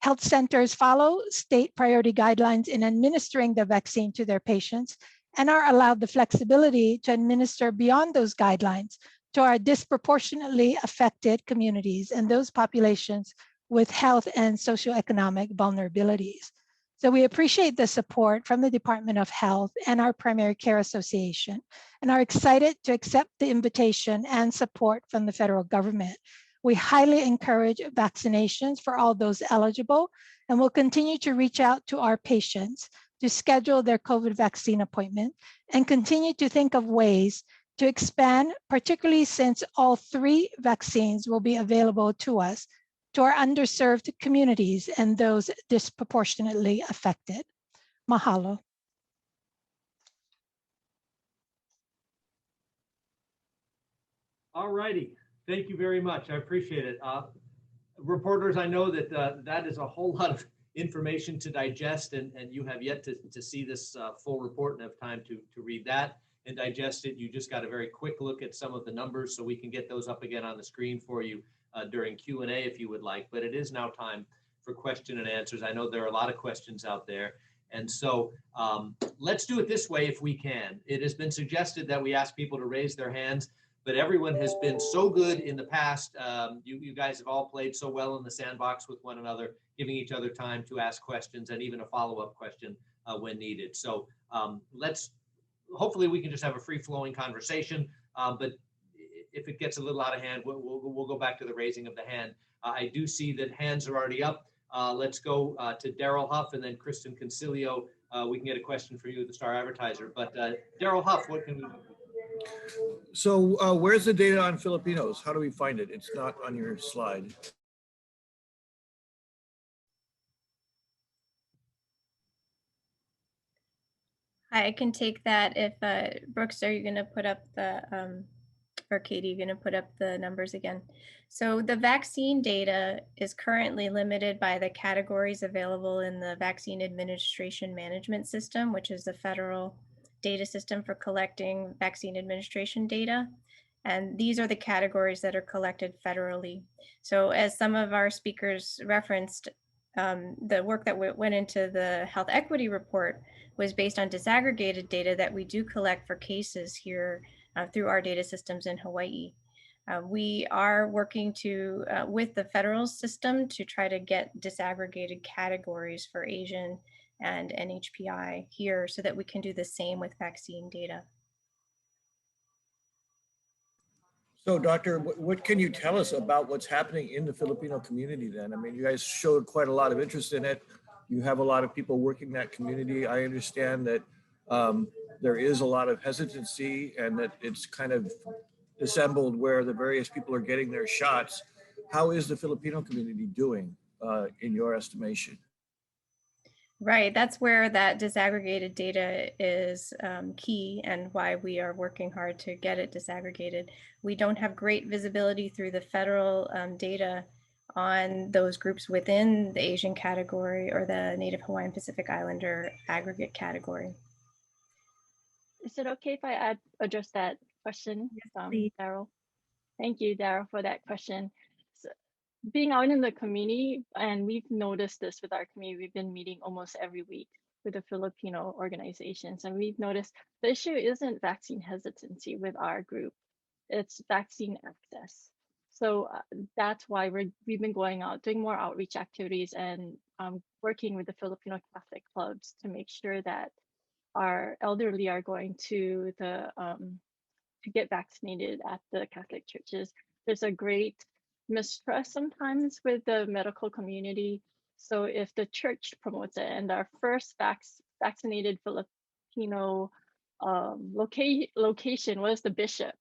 Health centers follow state priority guidelines in administering the vaccine to their patients and are allowed the flexibility to administer beyond those guidelines to our disproportionately affected communities and those populations with health and socioeconomic vulnerabilities. So we appreciate the support from the Department of Health and our Primary Care Association, and are excited to accept the invitation and support from the federal government. We highly encourage vaccinations for all those eligible, and will continue to reach out to our patients to schedule their COVID vaccine appointment and continue to think of ways to expand, particularly since all 3 vaccines will be available to us, to our underserved communities and those disproportionately affected. Mahalo. All righty. Thank you very much. I appreciate it. Reporters, I know that that is a whole lot of information to digest, and you have yet to see this full report and have time to read that and digest it. You just got a very quick look at some of the numbers, so we can get those up again on the screen for you during Q&A if you would like. But it is now time question and answers. I know there are a lot of questions out there. And so let's do it this way if we can. It has been suggested that we ask people to raise their hands, but everyone has been so good in the past. You guys have all played so well in the sandbox with one another, giving each other time to ask questions and even a follow-up question when needed. So hopefully we can just have a free-flowing conversation, but if it gets a little out of hand, we'll go back to the raising of the hand. I do see that hands are already up. Let's go to Daryl Huff and then Kristen Concilio. We can get a question for you, the Star Advertiser. But Daryl Huff, what can we do? So where's the data on Filipinos? How do we find it? It's not on your slide. I can take that if Brooks, are you going to put up the, or Katie, you're going to put up the numbers again? So the vaccine data is currently limited by the categories available in the Vaccine Administration Management System, which is the federal data system for collecting vaccine administration data. And these are the categories that are collected federally. So as some of our speakers referenced, the work that went into the health equity report was based on disaggregated data that we do collect for cases here through our data systems in Hawaii. We are working with the federal system to try to get disaggregated categories for Asian and NHPI here so that we can do the same with vaccine data. So Doctor, what can you tell us about what's happening in the Filipino community then? I mean, you guys showed quite a lot of interest in it. You have a lot of people working that community. I understand that there is a lot of hesitancy and that it's kind of dissembled where the various people are getting their shots. How is the Filipino community doing in your estimation? Right, that's where that disaggregated data is key and why we are working hard to get it disaggregated. We don't have great visibility through the federal data on those groups within the Asian category or the Native Hawaiian Pacific Islander aggregate category. Is it okay if I address that question, Daryl? Thank you, Daryl, for that question. So, being out in the community, and we've noticed this with our community, we've been meeting almost every week with the Filipino organizations, and we've noticed the issue isn't vaccine hesitancy with our group, it's vaccine access. So that's why we've been going out, doing more outreach activities and working with the Filipino Catholic clubs to make sure that our elderly are going to get vaccinated at the Catholic churches. There's a great mistrust sometimes with the medical community. So if the church promotes it, and our first vaccinated Filipino location was the bishop.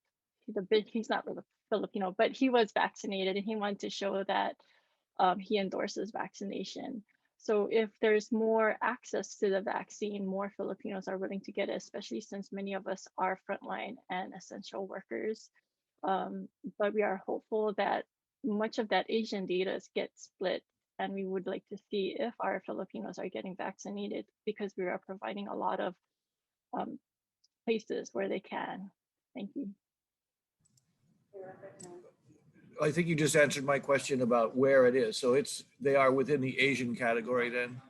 He's not really Filipino, but he was vaccinated and he wanted to show that he endorses vaccination. So if there's more access to the vaccine, more Filipinos are willing to get it, especially since many of us are frontline and essential workers. But we are hopeful that much of that Asian data gets split, and we would like to see if our Filipinos are getting vaccinated because we are providing a lot of places where they can. Thank you. I think you just answered my question about where it is. So they are within the Asian category then?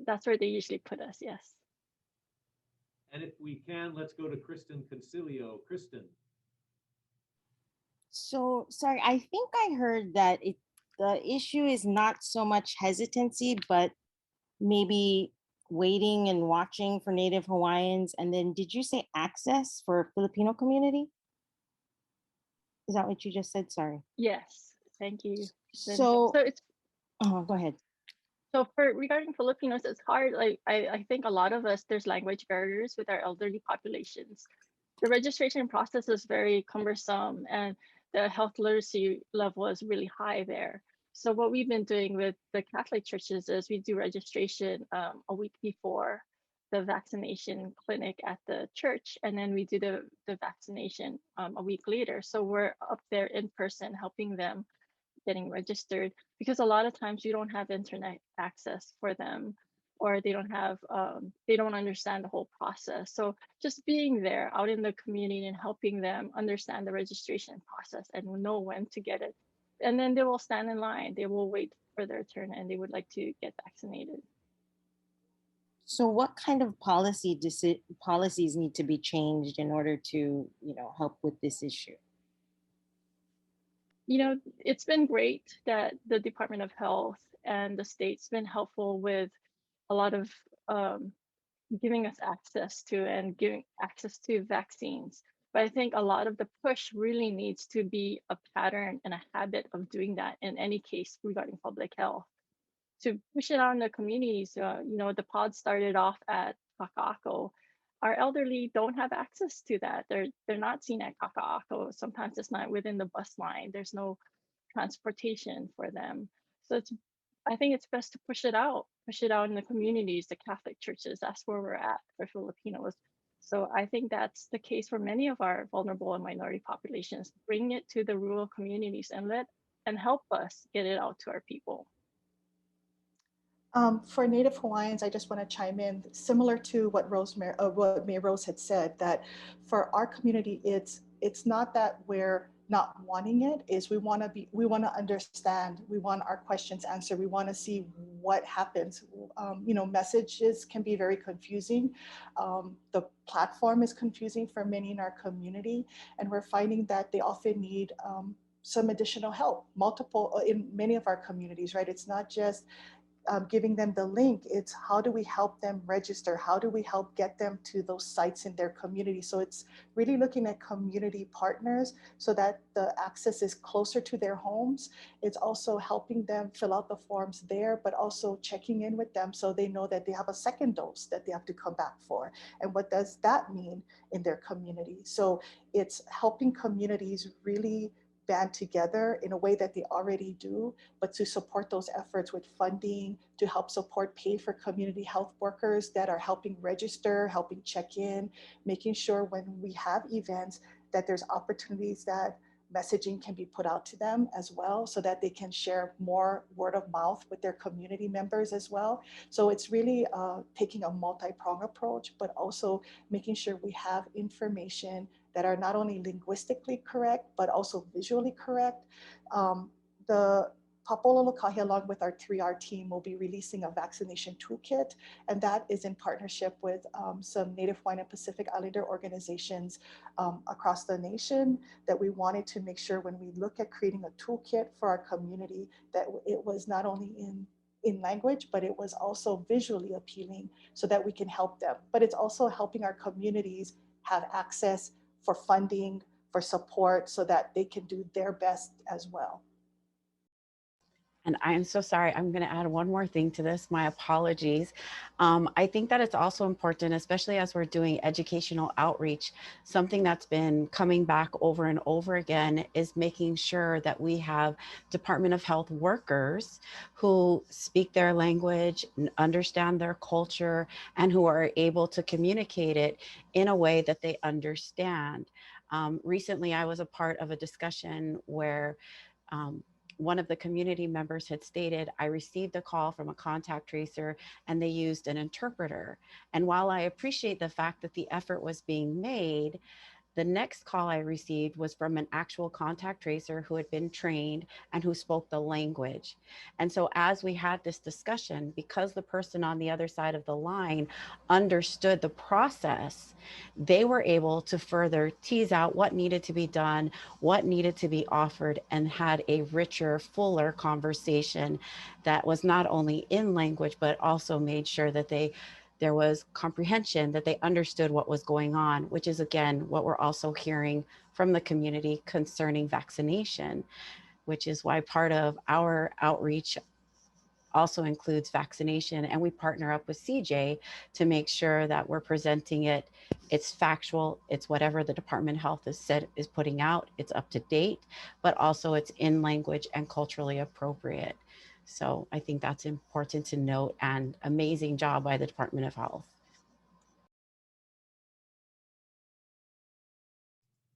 That's where they usually put us, yes. And if we can, let's go to Kristen Concilio. Kristen. So, sorry, I think I heard that the issue is not so much hesitancy, but maybe waiting and watching for Native Hawaiians. And then did you say access for Filipino community? Is that what you just said? Sorry. Yes, thank you. So it's, oh, go ahead. So regarding Filipinos, it's hard. Like I think a lot of us, there's language barriers with our elderly populations. The registration process is very cumbersome and the health literacy level is really high there. So what we've been doing with the Catholic churches is we do registration a week before the vaccination clinic at the church, and then we do the vaccination a week later. So we're up there in person helping them getting registered, because a lot of times you don't have internet access for them, or they don't have they don't understand the whole process. So just being there out in the community and helping them understand the registration process and know when to get it and then they will stand in line. They will wait for their turn and they would like to get vaccinated. So what kind of policies need to be changed in order to, help with this issue? It's been great that the Department of Health and the state's been helpful with a lot of giving us access to vaccines. But I think a lot of the push really needs to be a pattern and a habit of doing that in any case regarding public health. To push it out in the communities, the pod started off at Kaka'ako. Our elderly don't have access to that. They're not seen at Kaka'ako. Sometimes it's not within the bus line. There's no transportation for them. So I think it's best to push it out in the communities, the Catholic churches. That's where we're at for Filipinos. So I think that's the case for many of our vulnerable and minority populations. Bring it to the rural communities and help us get it out to our people. For Native Hawaiians, I just want to chime in, similar to what May Rose had said, that for our community, it's not that we're not wanting it, is we want to understand, we want our questions answered, we want to see what happens. Messages can be very confusing. The platform is confusing for many in our community, and we're finding that they often need some additional help, multiple in many of our communities, right? It's not just giving them the link, it's how do we help them register? How do we help get them to those sites in their community? So it's really looking at community partners so that the access is closer to their homes. It's also helping them fill out the forms there, but also checking in with them so they know that they have a second dose that they have to come back for. And what does that mean in their community? So it's helping communities really band together in a way that they already do, but to support those efforts with funding, to help support pay for community health workers that are helping register, helping check in, making sure when we have events that there's opportunities that messaging can be put out to them as well so that they can share more word of mouth with their community members as well. So it's really taking a multi-pronged approach, but also making sure we have information that are not only linguistically correct, but also visually correct. The Papolo Lokahi, along with our 3R team, will be releasing a vaccination toolkit, and that is in partnership with some Native Hawaiian and Pacific Islander organizations across the nation, that we wanted to make sure when we look at creating a toolkit for our community, that it was not only in language, but it was also visually appealing so that we can help them. But it's also helping our communities have access for funding, for support, so that they can do their best as well. And I am so sorry, I'm going to add one more thing to this. My apologies. I think that it's also important, especially as we're doing educational outreach, something that's been coming back over and over again is making sure that we have Department of Health workers who speak their language, understand their culture, and who are able to communicate it in a way that they understand. Recently, I was a part of a discussion where one of the community members had stated, I received a call from a contact tracer and they used an interpreter. And while I appreciate the fact that the effort was being made, the next call I received was from an actual contact tracer who had been trained and who spoke the language. And so as we had this discussion, because the person on the other side of the line understood the process, they were able to further tease out what needed to be done, what needed to be offered, and had a richer, fuller conversation that was not only in language, but also made sure that there was comprehension, that they understood what was going on, which is, again, what we're also hearing from the community concerning vaccination, which is why part of our outreach also includes vaccination. And we partner up with CJ to make sure that we're presenting it. It's factual, it's whatever the Department of Health is putting out, it's up to date, but also it's in language and culturally appropriate. So I think that's important to note, and amazing job by the Department of Health.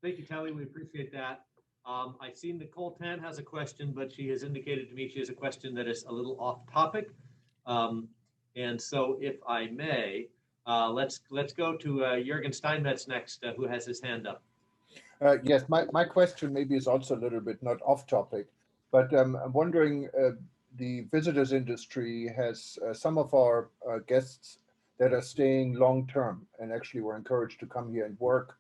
Thank you, Kelly. We appreciate that. I see Nicole Tan has a question, but she has indicated to me she has a question that is a little off topic. And so if I may, let's go to Juergen Steinmetz next, who has his hand up. Yes, my question maybe is also a little bit not off topic, But I'm wondering, the visitors industry has some of our guests that are staying long term and actually were encouraged to come here and work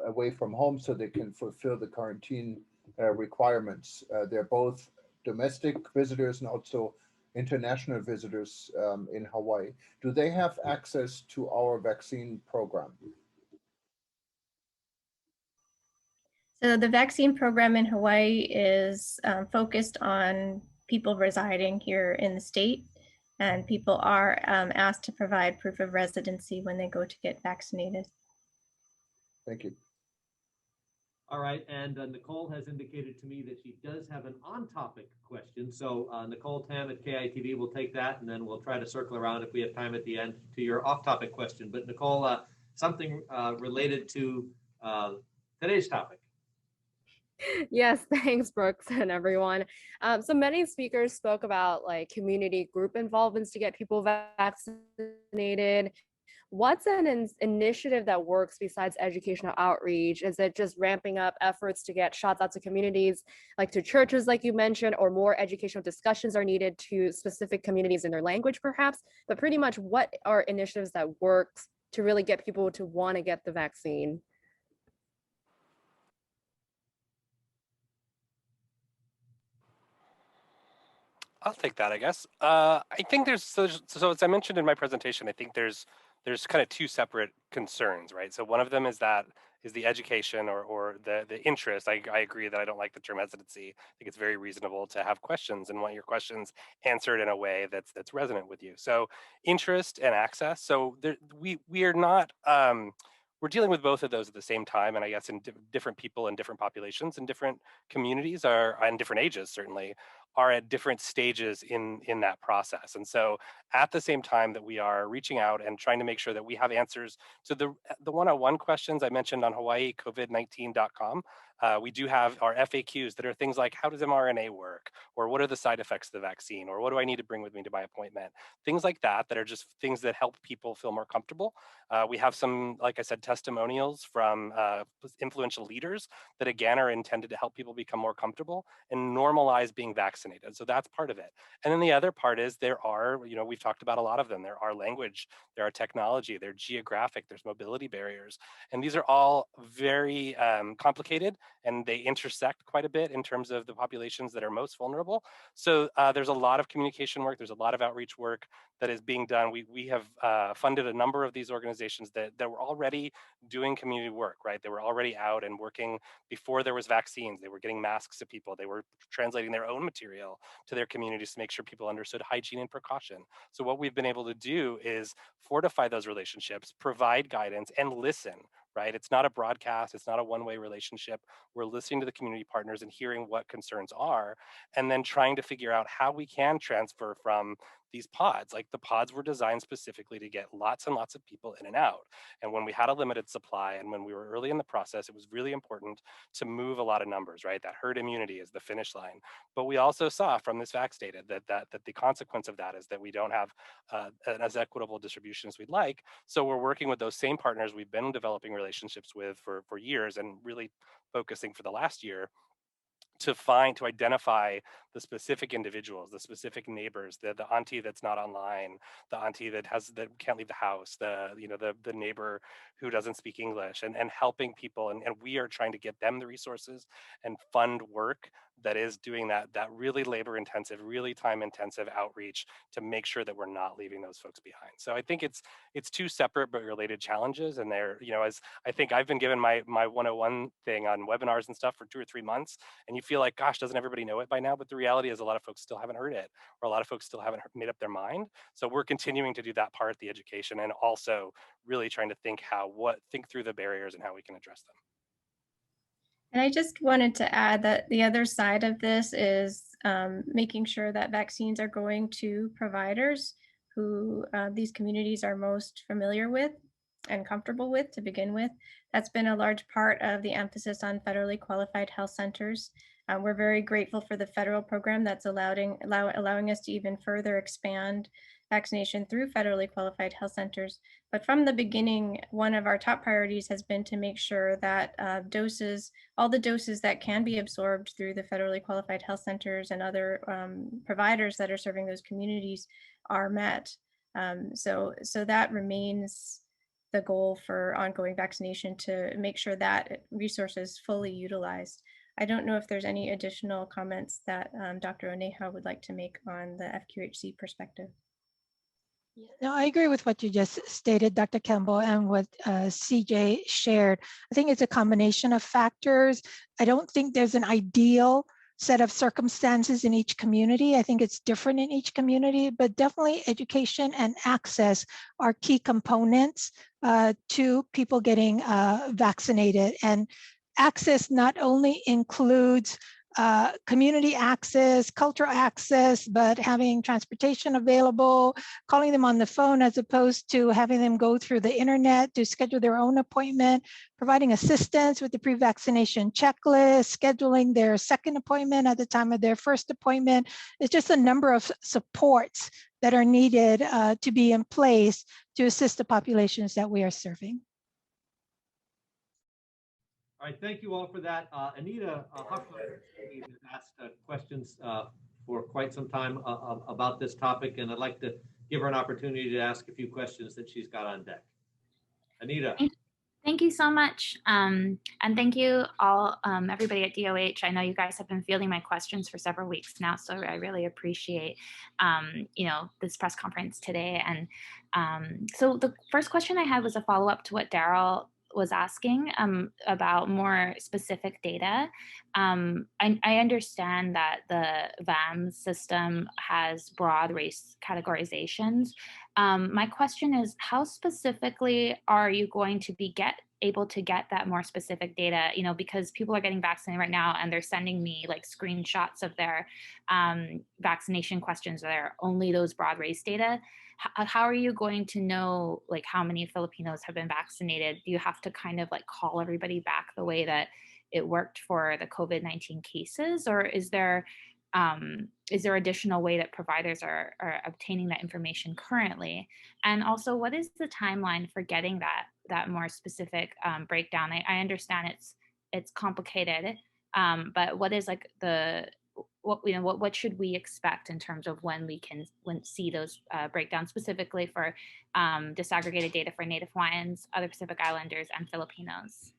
away from home so they can fulfill the quarantine requirements. They're both domestic visitors and also international visitors in Hawaii. Do they have access to our vaccine program? So the vaccine program in Hawaii is focused on people residing here in the state, and people are asked to provide proof of residency when they go to get vaccinated. Thank you. All right, and Nicole has indicated to me that she does have an on-topic question. So Nicole Tam at KITV will take that, and then we'll try to circle around if we have time at the end to your off-topic question. But Nicole, something related to today's topic. Yes, thanks, Brooks and everyone. So many speakers spoke about like community group involvements to get people vaccinated. What's an initiative that works besides educational outreach? Is it just ramping up efforts to get shots out to communities, like to churches, like you mentioned, or more educational discussions are needed to specific communities in their language, perhaps? But pretty much, what are initiatives that works to really get people to want to get the vaccine? I'll take that, I guess. I think so as I mentioned in my presentation, I think there's kind of two separate concerns, right? So one of them is the education or the interest. I agree that I don't like the term hesitancy. I think it's very reasonable to have questions and want your questions answered in a way that's resonant with you. So interest and access. So we are not we're dealing with both of those at the same time, and I guess in different people and different populations and different communities are, and different ages certainly, are at different stages in that process. And so at the same time that we are reaching out and trying to make sure that we have answers to the one-on-one questions I mentioned on hawaiicovid19.com, we do have our FAQs that are things like, how does mRNA work? Or what are the side effects of the vaccine? Or what do I need to bring with me to my appointment? Things like that are just things that help people feel more comfortable. We have some, like I said, testimonials from influential leaders that again are intended to help people become more comfortable and normalize being vaccinated. So that's part of it. And then the other part is there are, we've talked about a lot of them. There are language, there are technology, there are geographic, there's mobility barriers. And these are all very complicated, and they intersect quite a bit in terms of the populations that are most vulnerable. So there's a lot of communication work, there's a lot of outreach work that is being done. We have funded a number of these organizations that were already doing community work, right? They were already out and working before there was vaccines. They were getting masks to people. They were translating their own material to their communities to make sure people understood hygiene and precaution. So what we've been able to do is fortify those relationships, provide guidance, and listen, right? It's not a broadcast, it's not a one-way relationship. We're listening to the community partners and hearing what concerns are, and then trying to figure out how we can transfer from these pods. Like the pods were designed specifically to get lots and lots of people in and out. And when we had a limited supply and when we were early in the process, it was really important to move a lot of numbers, right? That herd immunity is the finish line. But we also saw from this vax data that the consequence of that is that we don't have an as equitable distribution as we'd like. So we're working with those same partners we've been developing relationships with for years and really focusing for the last year to identify the specific individuals, the specific neighbors, the auntie that's not online, the auntie that can't leave the house, the neighbor who doesn't speak English, and helping people. And we are trying to get them the resources and fund work that is doing that really labor intensive, really time intensive outreach to make sure that we're not leaving those folks behind. So I think it's two separate but related challenges. And they're, as I think I've been given my 101 thing on webinars and stuff for 2 or 3 months, and you feel like, gosh, doesn't everybody know it by now? But the reality is a lot of folks still haven't heard it, or a lot of folks still haven't made up their mind. So we're continuing to do that part, the education, and also really trying to think through the barriers and how we can address them. And I just wanted to add that the other side of this is making sure that vaccines are going to providers who these communities are most familiar with and comfortable with to begin with. That's been a large part of the emphasis on federally qualified health centers. We're very grateful for the federal program that's allowing us to even further expand vaccination through federally qualified health centers. But from the beginning, one of our top priorities has been to make sure that all the doses that can be absorbed through the federally qualified health centers and other providers that are serving those communities are met. So that remains the goal for ongoing vaccination, to make sure that resource is fully utilized. I don't know if there's any additional comments that Dr. Oneja would like to make on the FQHC perspective. No, I agree with what you just stated, Dr. Campbell, and what CJ shared. I think it's a combination of factors. I don't think there's an ideal set of circumstances in each community. I think it's different in each community, but definitely education and access are key components to people getting vaccinated. And access not only includes community access, cultural access, but having transportation available, calling them on the phone as opposed to having them go through the internet to schedule their own appointment, providing assistance with the pre-vaccination checklist, scheduling their second appointment at the time of their first appointment. It's just a number of supports that are needed to be in place to assist the populations that we are serving. All right, thank you all for that. Anita Huffler has asked questions for quite some time about this topic, and I'd like to give her an opportunity to ask a few questions that she's got on deck. Anita. Thank you so much. And thank you all, everybody at DOH. I know you guys have been fielding my questions for several weeks now, so I really appreciate, this press conference today. And so the first question I had was a follow-up to what Daryl was asking about more specific data. I understand that the VAMS system has broad race categorizations. My question is, how specifically are you going to be able to get that more specific data? Because people are getting vaccinated right now and they're sending me like screenshots of their vaccination questions that are only those broad race data. How are you going to know like how many Filipinos have been vaccinated? Do you have to kind of like call everybody back the way that it worked for the COVID-19 cases, or is there additional way that providers are obtaining that information currently? And also, what is the timeline for getting that more specific breakdown? I understand it's complicated, but what is like what should we expect in terms of when we can see those breakdowns specifically for disaggregated data for Native Hawaiians, other Pacific Islanders, and Filipinos?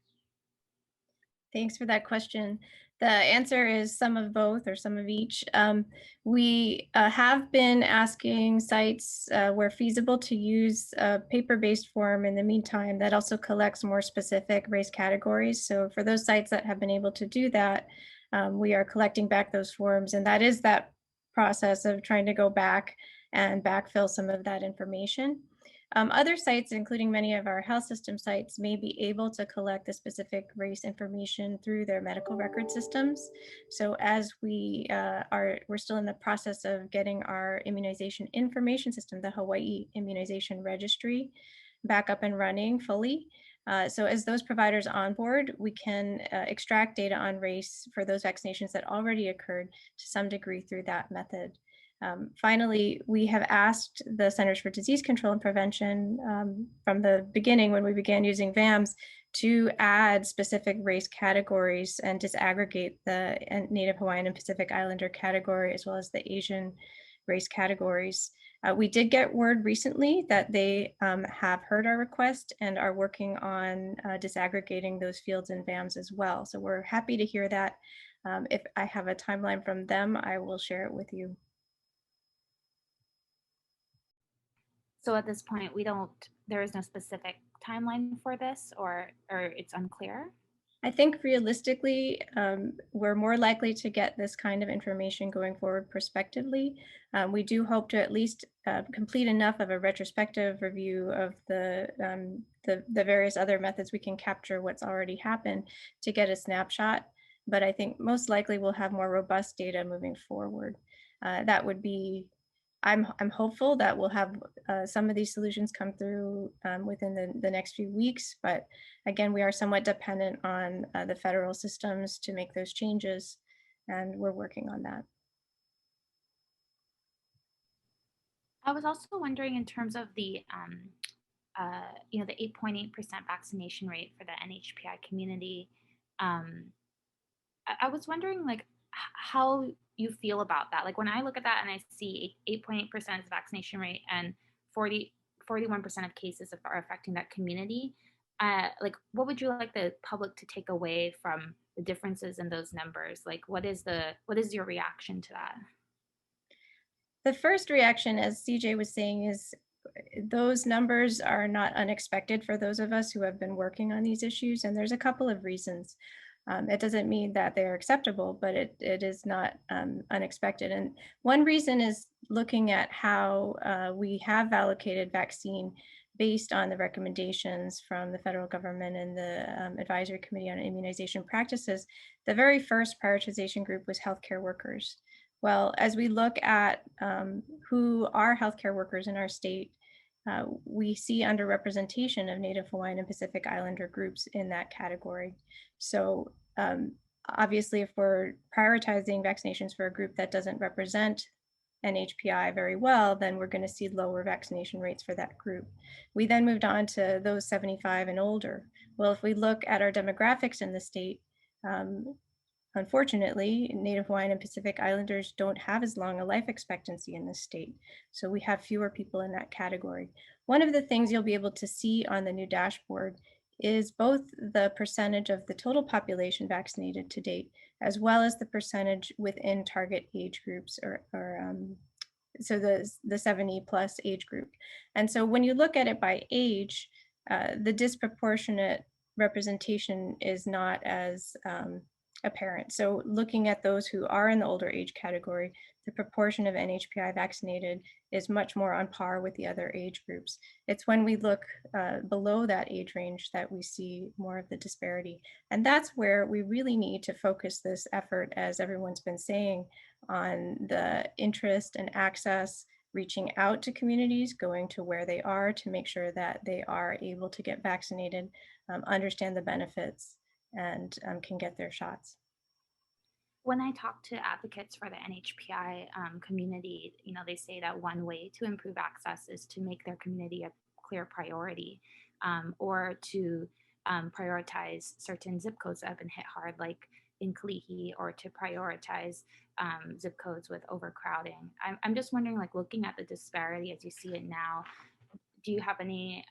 Thanks for that question. The answer is some of both or some of each. We have been asking sites where feasible to use a paper-based form in the meantime that also collects more specific race categories. So for those sites that have been able to do that, we are collecting back those forms, and that is that process of trying to go back and backfill some of that information. Other sites, including many of our health system sites, may be able to collect the specific race information through their medical record systems. So as we're still in the process of getting our immunization information system, the Hawaii Immunization Registry, back up and running fully. So as those providers onboard, we can extract data on race for those vaccinations that already occurred to some degree through that method. Finally, we have asked the Centers for Disease Control and Prevention from the beginning when we began using VAMS to add specific race categories and disaggregate the Native Hawaiian and Pacific Islander category as well as the Asian race categories. We did get word recently that they have heard our request and are working on disaggregating those fields in VAMS as well. So we're happy to hear that. If I have a timeline from them, I will share it with you. So at this point, there is no specific timeline for this, or it's unclear? I think realistically, we're more likely to get this kind of information going forward prospectively. We do hope to at least complete enough of a retrospective review of the various other methods we can capture what's already happened to get a snapshot. But I think most likely we'll have more robust data moving forward. That would be, I'm hopeful that we'll have some of these solutions come through within the next few weeks, but again, we are somewhat dependent on the federal systems to make those changes, and we're working on that. I was also wondering in terms of the, the 8.8% vaccination rate for the NHPI community. I was wondering like how you feel about that. Like when I look at that and I see 8.8% is vaccination rate and 41% of cases are affecting that community, like what would you like the public to take away from the differences in those numbers? Like what is your reaction to that? The first reaction, as CJ was saying, is those numbers are not unexpected for those of us who have been working on these issues. And there's a couple of reasons. It doesn't mean that they're acceptable, but it is not unexpected. And one reason is looking at how we have allocated vaccine based on the recommendations from the federal government and the Advisory Committee on Immunization Practices. The very first prioritization group was healthcare workers. Well, as we look at who are healthcare workers in our state, we see underrepresentation of Native Hawaiian and Pacific Islander groups in that category. So obviously, if we're prioritizing vaccinations for a group that doesn't represent NHPI very well, then we're going to see lower vaccination rates for that group. We then moved on to those 75 and older. Well, if we look at our demographics in the state, unfortunately, Native Hawaiian and Pacific Islanders don't have as long a life expectancy in this state. So we have fewer people in that category. One of the things you'll be able to see on the new dashboard is both the percentage of the total population vaccinated to date, as well as the percentage within target age groups, so the 70 plus age group. And so when you look at it by age, the disproportionate representation is not as apparent. So looking at those who are in the older age category, the proportion of NHPI vaccinated is much more on par with the other age groups. It's when we look below that age range that we see more of the disparity. And that's where we really need to focus this effort, as everyone's been saying, on the interest and access, reaching out to communities, going to where they are to make sure that they are able to get vaccinated, understand the benefits, and can get their shots. When I talk to advocates for the NHPI community, they say that one way to improve access is to make their community a clear priority, or to prioritize certain zip codes that have been hit hard, like in Kalihi, or to prioritize zip codes with overcrowding. I'm just wondering, like looking at the disparity as you see it now, do you have any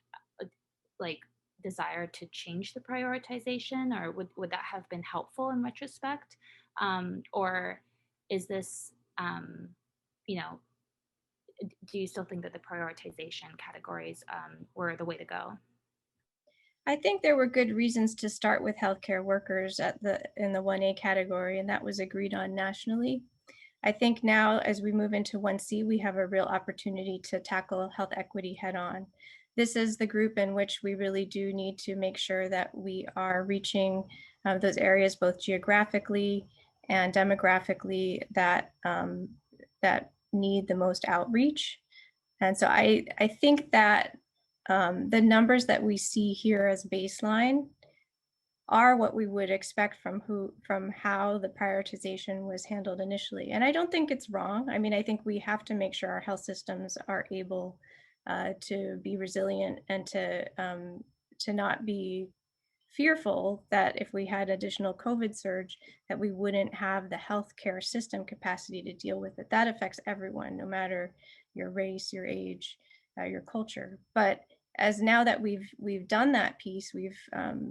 desire to change the prioritization, or would that have been helpful in retrospect? Or is this, do you still think that the prioritization categories were the way to go? I think there were good reasons to start with healthcare workers in the 1A category, and that was agreed on nationally. I think now, as we move into 1C, we have a real opportunity to tackle health equity head on. This is the group in which we really do need to make sure that we are reaching those areas both geographically and demographically that need the most outreach. And so I think that the numbers that we see here as baseline are what we would expect from how the prioritization was handled initially. And I don't think it's wrong. I mean, I think we have to make sure our health systems are able to be resilient and to not be fearful that if we had additional COVID surge, that we wouldn't have the healthcare system capacity to deal with it. That affects everyone, no matter your race, your age, your culture. But as now that we've done that piece, we've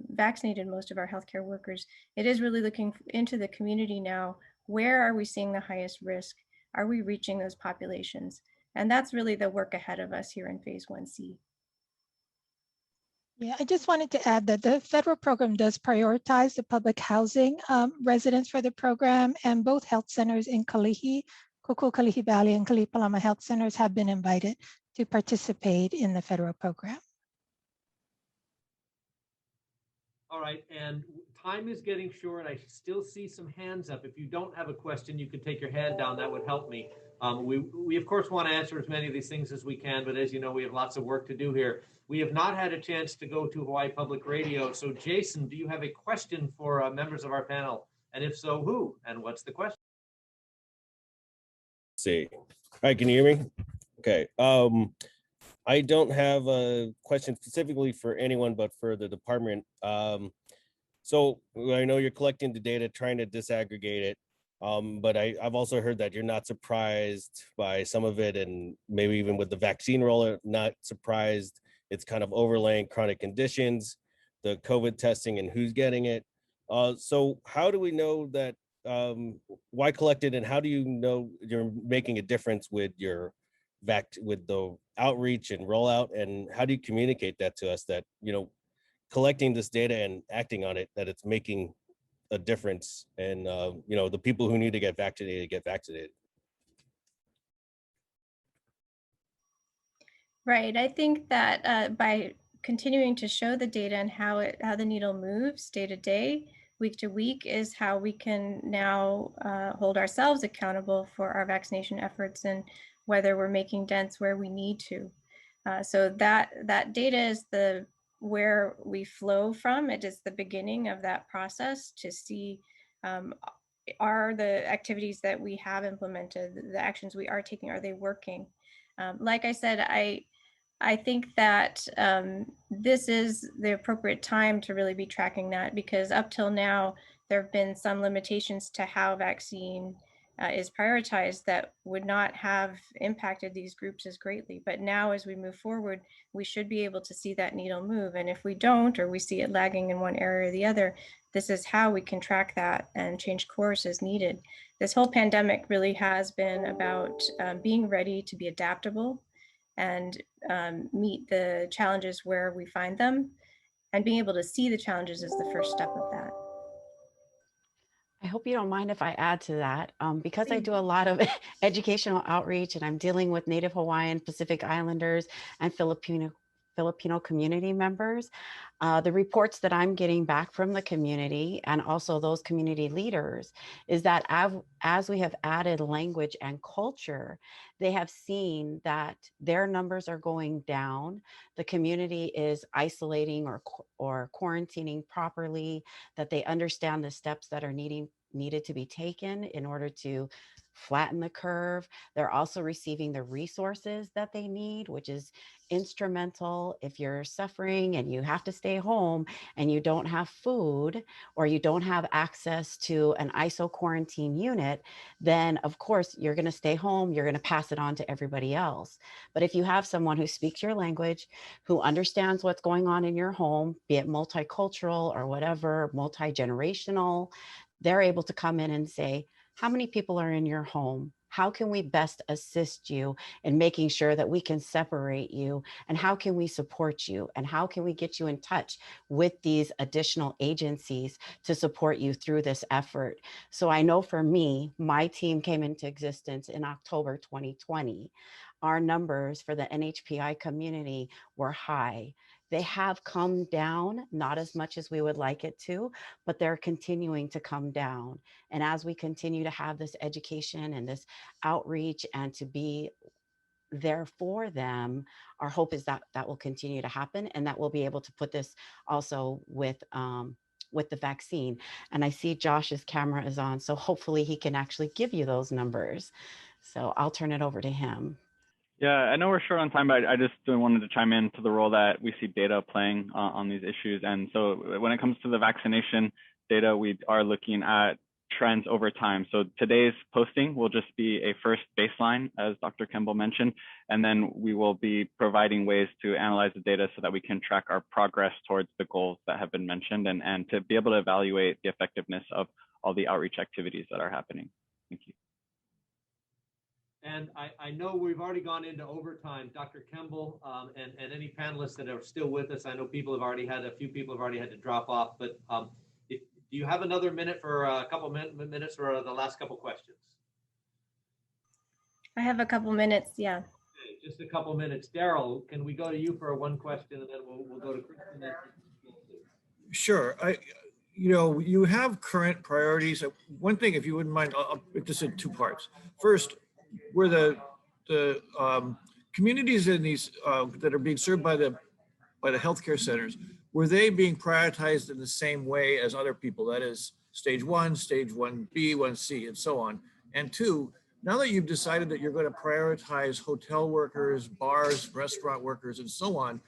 vaccinated most of our healthcare workers, it is really looking into the community now. Where are we seeing the highest risk? Are we reaching those populations? And that's really the work ahead of us here in phase 1C. Yeah, I just wanted to add that the federal program does prioritize the public housing residents for the program, and both health centers in Kalihi, Koko Kalihi Valley and Kalipalama Health Centers have been invited to participate in the federal program. All right, and time is getting short. I still see some hands up. If you don't have a question, you could take your hand down. That would help me. We of course want to answer as many of these things as we can, but as you know, we have lots of work to do here. We have not had a chance to go to Hawaii Public Radio. So Jason, do you have a question for members of our panel? And if so, who? And what's the question? See. All right, can you hear me? Okay. I don't have a question specifically for anyone, but for the department. So I know you're collecting the data, trying to disaggregate it, but I've also heard that you're not surprised by some of it, and maybe even with the vaccine rollout, not surprised. It's kind of overlaying chronic conditions, the COVID testing, and who's getting it. So how do we know that? Why collect it, and how do you know you're making a difference with your with the outreach and rollout, and how do you communicate that to us that, you know, collecting this data and acting on it, that it's making a difference, and you know, the people who need to get vaccinated. Right. I think that by continuing to show the data and how the needle moves day to day, week to week, is how we can now hold ourselves accountable for our vaccination efforts and whether we're making dents where we need to. So that data is where we flow from. It is the beginning of that process to see are the activities that we have implemented, the actions we are taking, are they working? Like I said, I think that this is the appropriate time to really be tracking that, because up till now, there have been some limitations to how vaccine is prioritized that would not have impacted these groups as greatly. But now, as we move forward, we should be able to see that needle move. And if we don't, or we see it lagging in one area or the other, this is how we can track that and change course as needed. This whole pandemic really has been about being ready to be adaptable and meet the challenges where we find them, and being able to see the challenges is the first step of that. I hope you don't mind if I add to that, because I do a lot of educational outreach and I'm dealing with Native Hawaiian, Pacific Islanders, and Filipino community members. The reports that I'm getting back from the community and also those community leaders is that as we have added language and culture, they have seen that their numbers are going down. The community is isolating or quarantining properly, that they understand the steps that are needed to be taken in order to flatten the curve. They're also receiving the resources that they need, which is instrumental. If you're suffering and you have to stay home and you don't have food, or you don't have access to an ISO quarantine unit, then of course you're going to stay home, you're going to pass it on to everybody else. But if you have someone who speaks your language, who understands what's going on in your home, be it multicultural or whatever, multi-generational, they're able to come in and say, how many people are in your home? How can we best assist you in making sure that we can separate you? And how can we support you? And how can we get you in touch with these additional agencies to support you through this effort? So I know for me, my team came into existence in October 2020. Our numbers for the NHPI community were high. They have come down, not as much as we would like it to, but they're continuing to come down. And as we continue to have this education and this outreach and to be there for them, our hope is that that will continue to happen, and that we'll be able to put this also with the vaccine. And I see Josh's camera is on, so hopefully he can actually give you those numbers. So I'll turn it over to him. Yeah, I know we're short on time, but I just wanted to chime in to the role that we see data playing on these issues. And so when it comes to the vaccination data, we are looking at trends over time. So today's posting will just be a first baseline, as Dr. Kimball mentioned, and then we will be providing ways to analyze the data so that we can track our progress towards the goals that have been mentioned, and to be able to evaluate the effectiveness of all the outreach activities that are happening. Thank you. And I know we've already gone into overtime. Dr. Kimball and any panelists that are still with us, I know a few people have already had to drop off, but do you have another minute for a couple minutes for the last couple questions? I have a couple minutes, yeah. Okay, just a couple minutes. Daryl, can we go to you for one question, and then we'll go to Kristen? Sure. You have current priorities. One thing, if you wouldn't mind, I'll put this in two parts. First, where the communities in these that are being served by the healthcare centers, were they being prioritized in the same way as other people? That is stage 1, stage 1B, 1C, and so on. And two, Now that you've decided that you're going to prioritize hotel workers, bars, restaurant workers, and so on,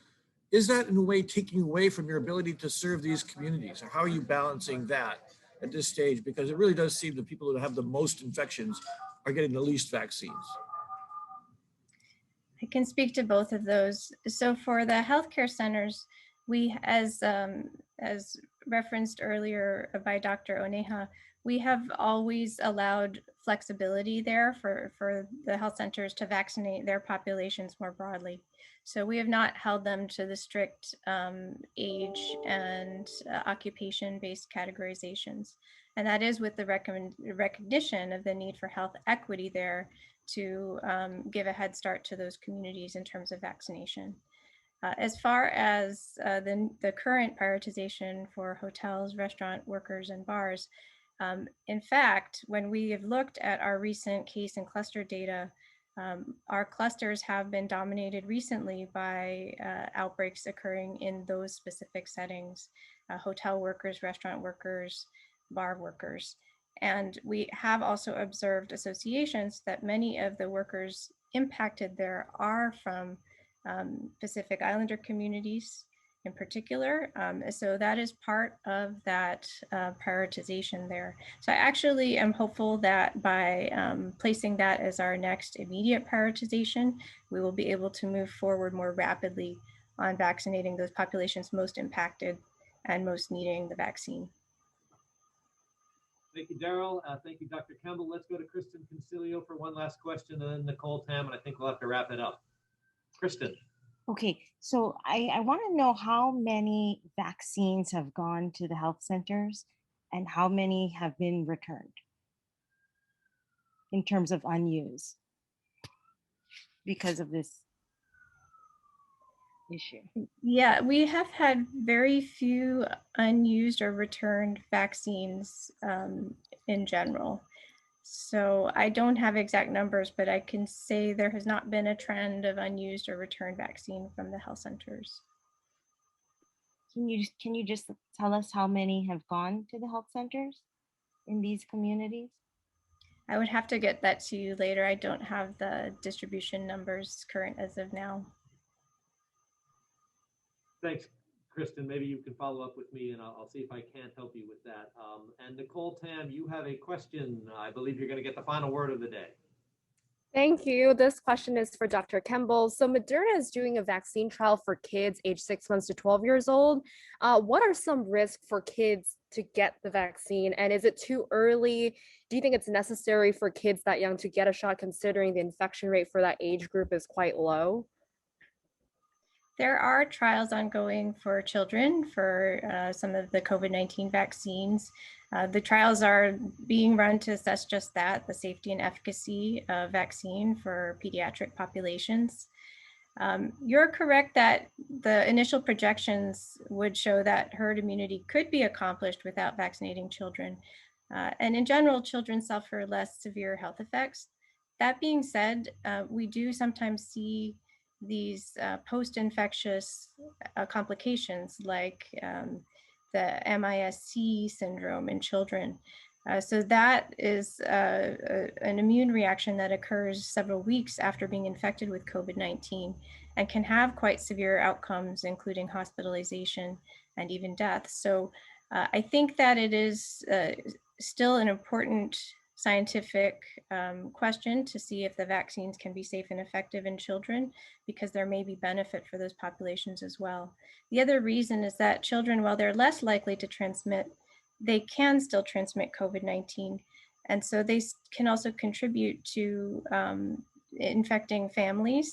is that in a way taking away from your ability to serve these communities? Or how are you balancing that at this stage? Because it really does seem that people who have the most infections are getting the least vaccines. I can speak to both of those. So for the healthcare centers, we, as referenced earlier by Dr. Oneha, we have always allowed flexibility there for the health centers to vaccinate their populations more broadly. So we have not held them to the strict age and occupation-based categorizations. And that is with the recognition of the need for health equity there to give a head start to those communities in terms of vaccination. As far as the current prioritization for hotels, restaurant workers, and bars, in fact, when we have looked at our recent case and cluster data, our clusters have been dominated recently by outbreaks occurring in those specific settings, hotel workers, restaurant workers, bar workers. And we have also observed associations that many of the workers impacted there are from Pacific Islander communities in particular. So that is part of that prioritization there. So I actually am hopeful that by placing that as our next immediate prioritization, we will be able to move forward more rapidly on vaccinating those populations most impacted and most needing the vaccine. Thank you, Daryl. Thank you, Dr. Campbell. Let's go to Kristen Concilio for one last question, and then Nicole Tam, and I think we'll have to wrap it up. Kristen. Okay, so I want to know how many vaccines have gone to the health centers and how many have been returned in terms of unused because of this issue. Yeah, we have had very few unused or returned vaccines in general. So I don't have exact numbers, but I can say there has not been a trend of unused or returned vaccine from the health centers. Can you just tell us how many have gone to the health centers in these communities? I would have to get that to you later. I don't have the distribution numbers current as of now. Thanks, Kristen. Maybe you can follow up with me, and I'll see if I can't help you with that. And Nicole Tam, you have a question. I believe you're going to get the final word of the day. Thank you. This question is for Dr. Campbell. So Moderna is doing a vaccine trial for kids aged 6 months to 12 years old. What are some risks for kids to get the vaccine? And is it too early? Do you think it's necessary for kids that young to get a shot, considering the infection rate for that age group is quite low? There are trials ongoing for children for some of the COVID-19 vaccines. The trials are being run to assess just that, the safety and efficacy of vaccine for pediatric populations. You're correct that the initial projections would show that herd immunity could be accomplished without vaccinating children. And in general, children suffer less severe health effects. That being said, we do sometimes see these post-infectious complications like the MIS-C syndrome in children. So that is an immune reaction that occurs several weeks after being infected with COVID-19 and can have quite severe outcomes, including hospitalization and even death. So I think that it is still an important scientific question to see if the vaccines can be safe and effective in children, because there may be benefit for those populations as well. The other reason is that children, while they're less likely to transmit, they can still transmit COVID-19. And so they can also contribute to infecting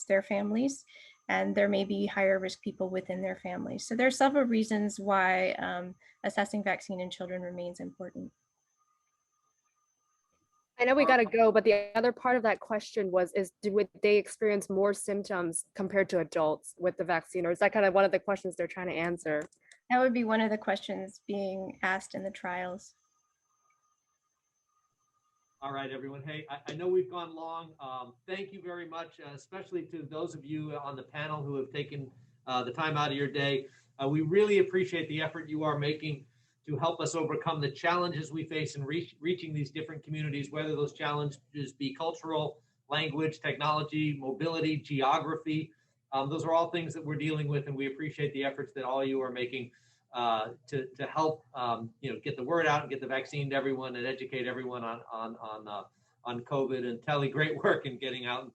their families, and there may be higher risk people within their families. So there are several reasons why assessing vaccine in children remains important. I know we got to go, but the other part of that question was, would they experience more symptoms compared to adults with the vaccine? Or is that kind of one of the questions they're trying to answer? That would be one of the questions being asked in the trials. All right, everyone. Hey, I know we've gone long. Thank you very much, especially to those of you on the panel who have taken the time out of your day. We really appreciate the effort you are making to help us overcome the challenges we face in reaching these different communities, whether those challenges be cultural, language, technology, mobility, geography. Those are all things that we're dealing with, and we appreciate the efforts that all you are making to help get the word out and get the vaccine to everyone and educate everyone on COVID. And Telly, great work in getting out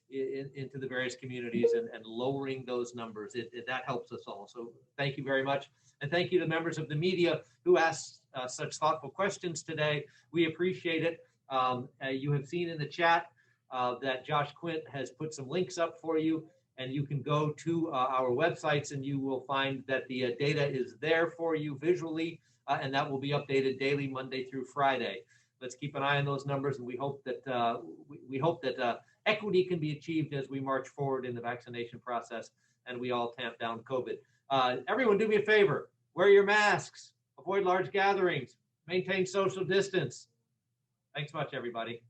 into the various communities and lowering those numbers. That helps us all. So thank you very much. And thank you to members of the media who asked such thoughtful questions today. We appreciate it. You have seen in the chat that Josh Quint has put some links up for you, and you can go to our websites and you will find that the data is there for you visually, and that will be updated daily, Monday through Friday. Let's keep an eye on those numbers, and we hope that equity can be achieved as we march forward in the vaccination process and we all tamp down COVID. Everyone, do me a favor: wear your masks, avoid large gatherings, maintain social distance. Thanks much, everybody.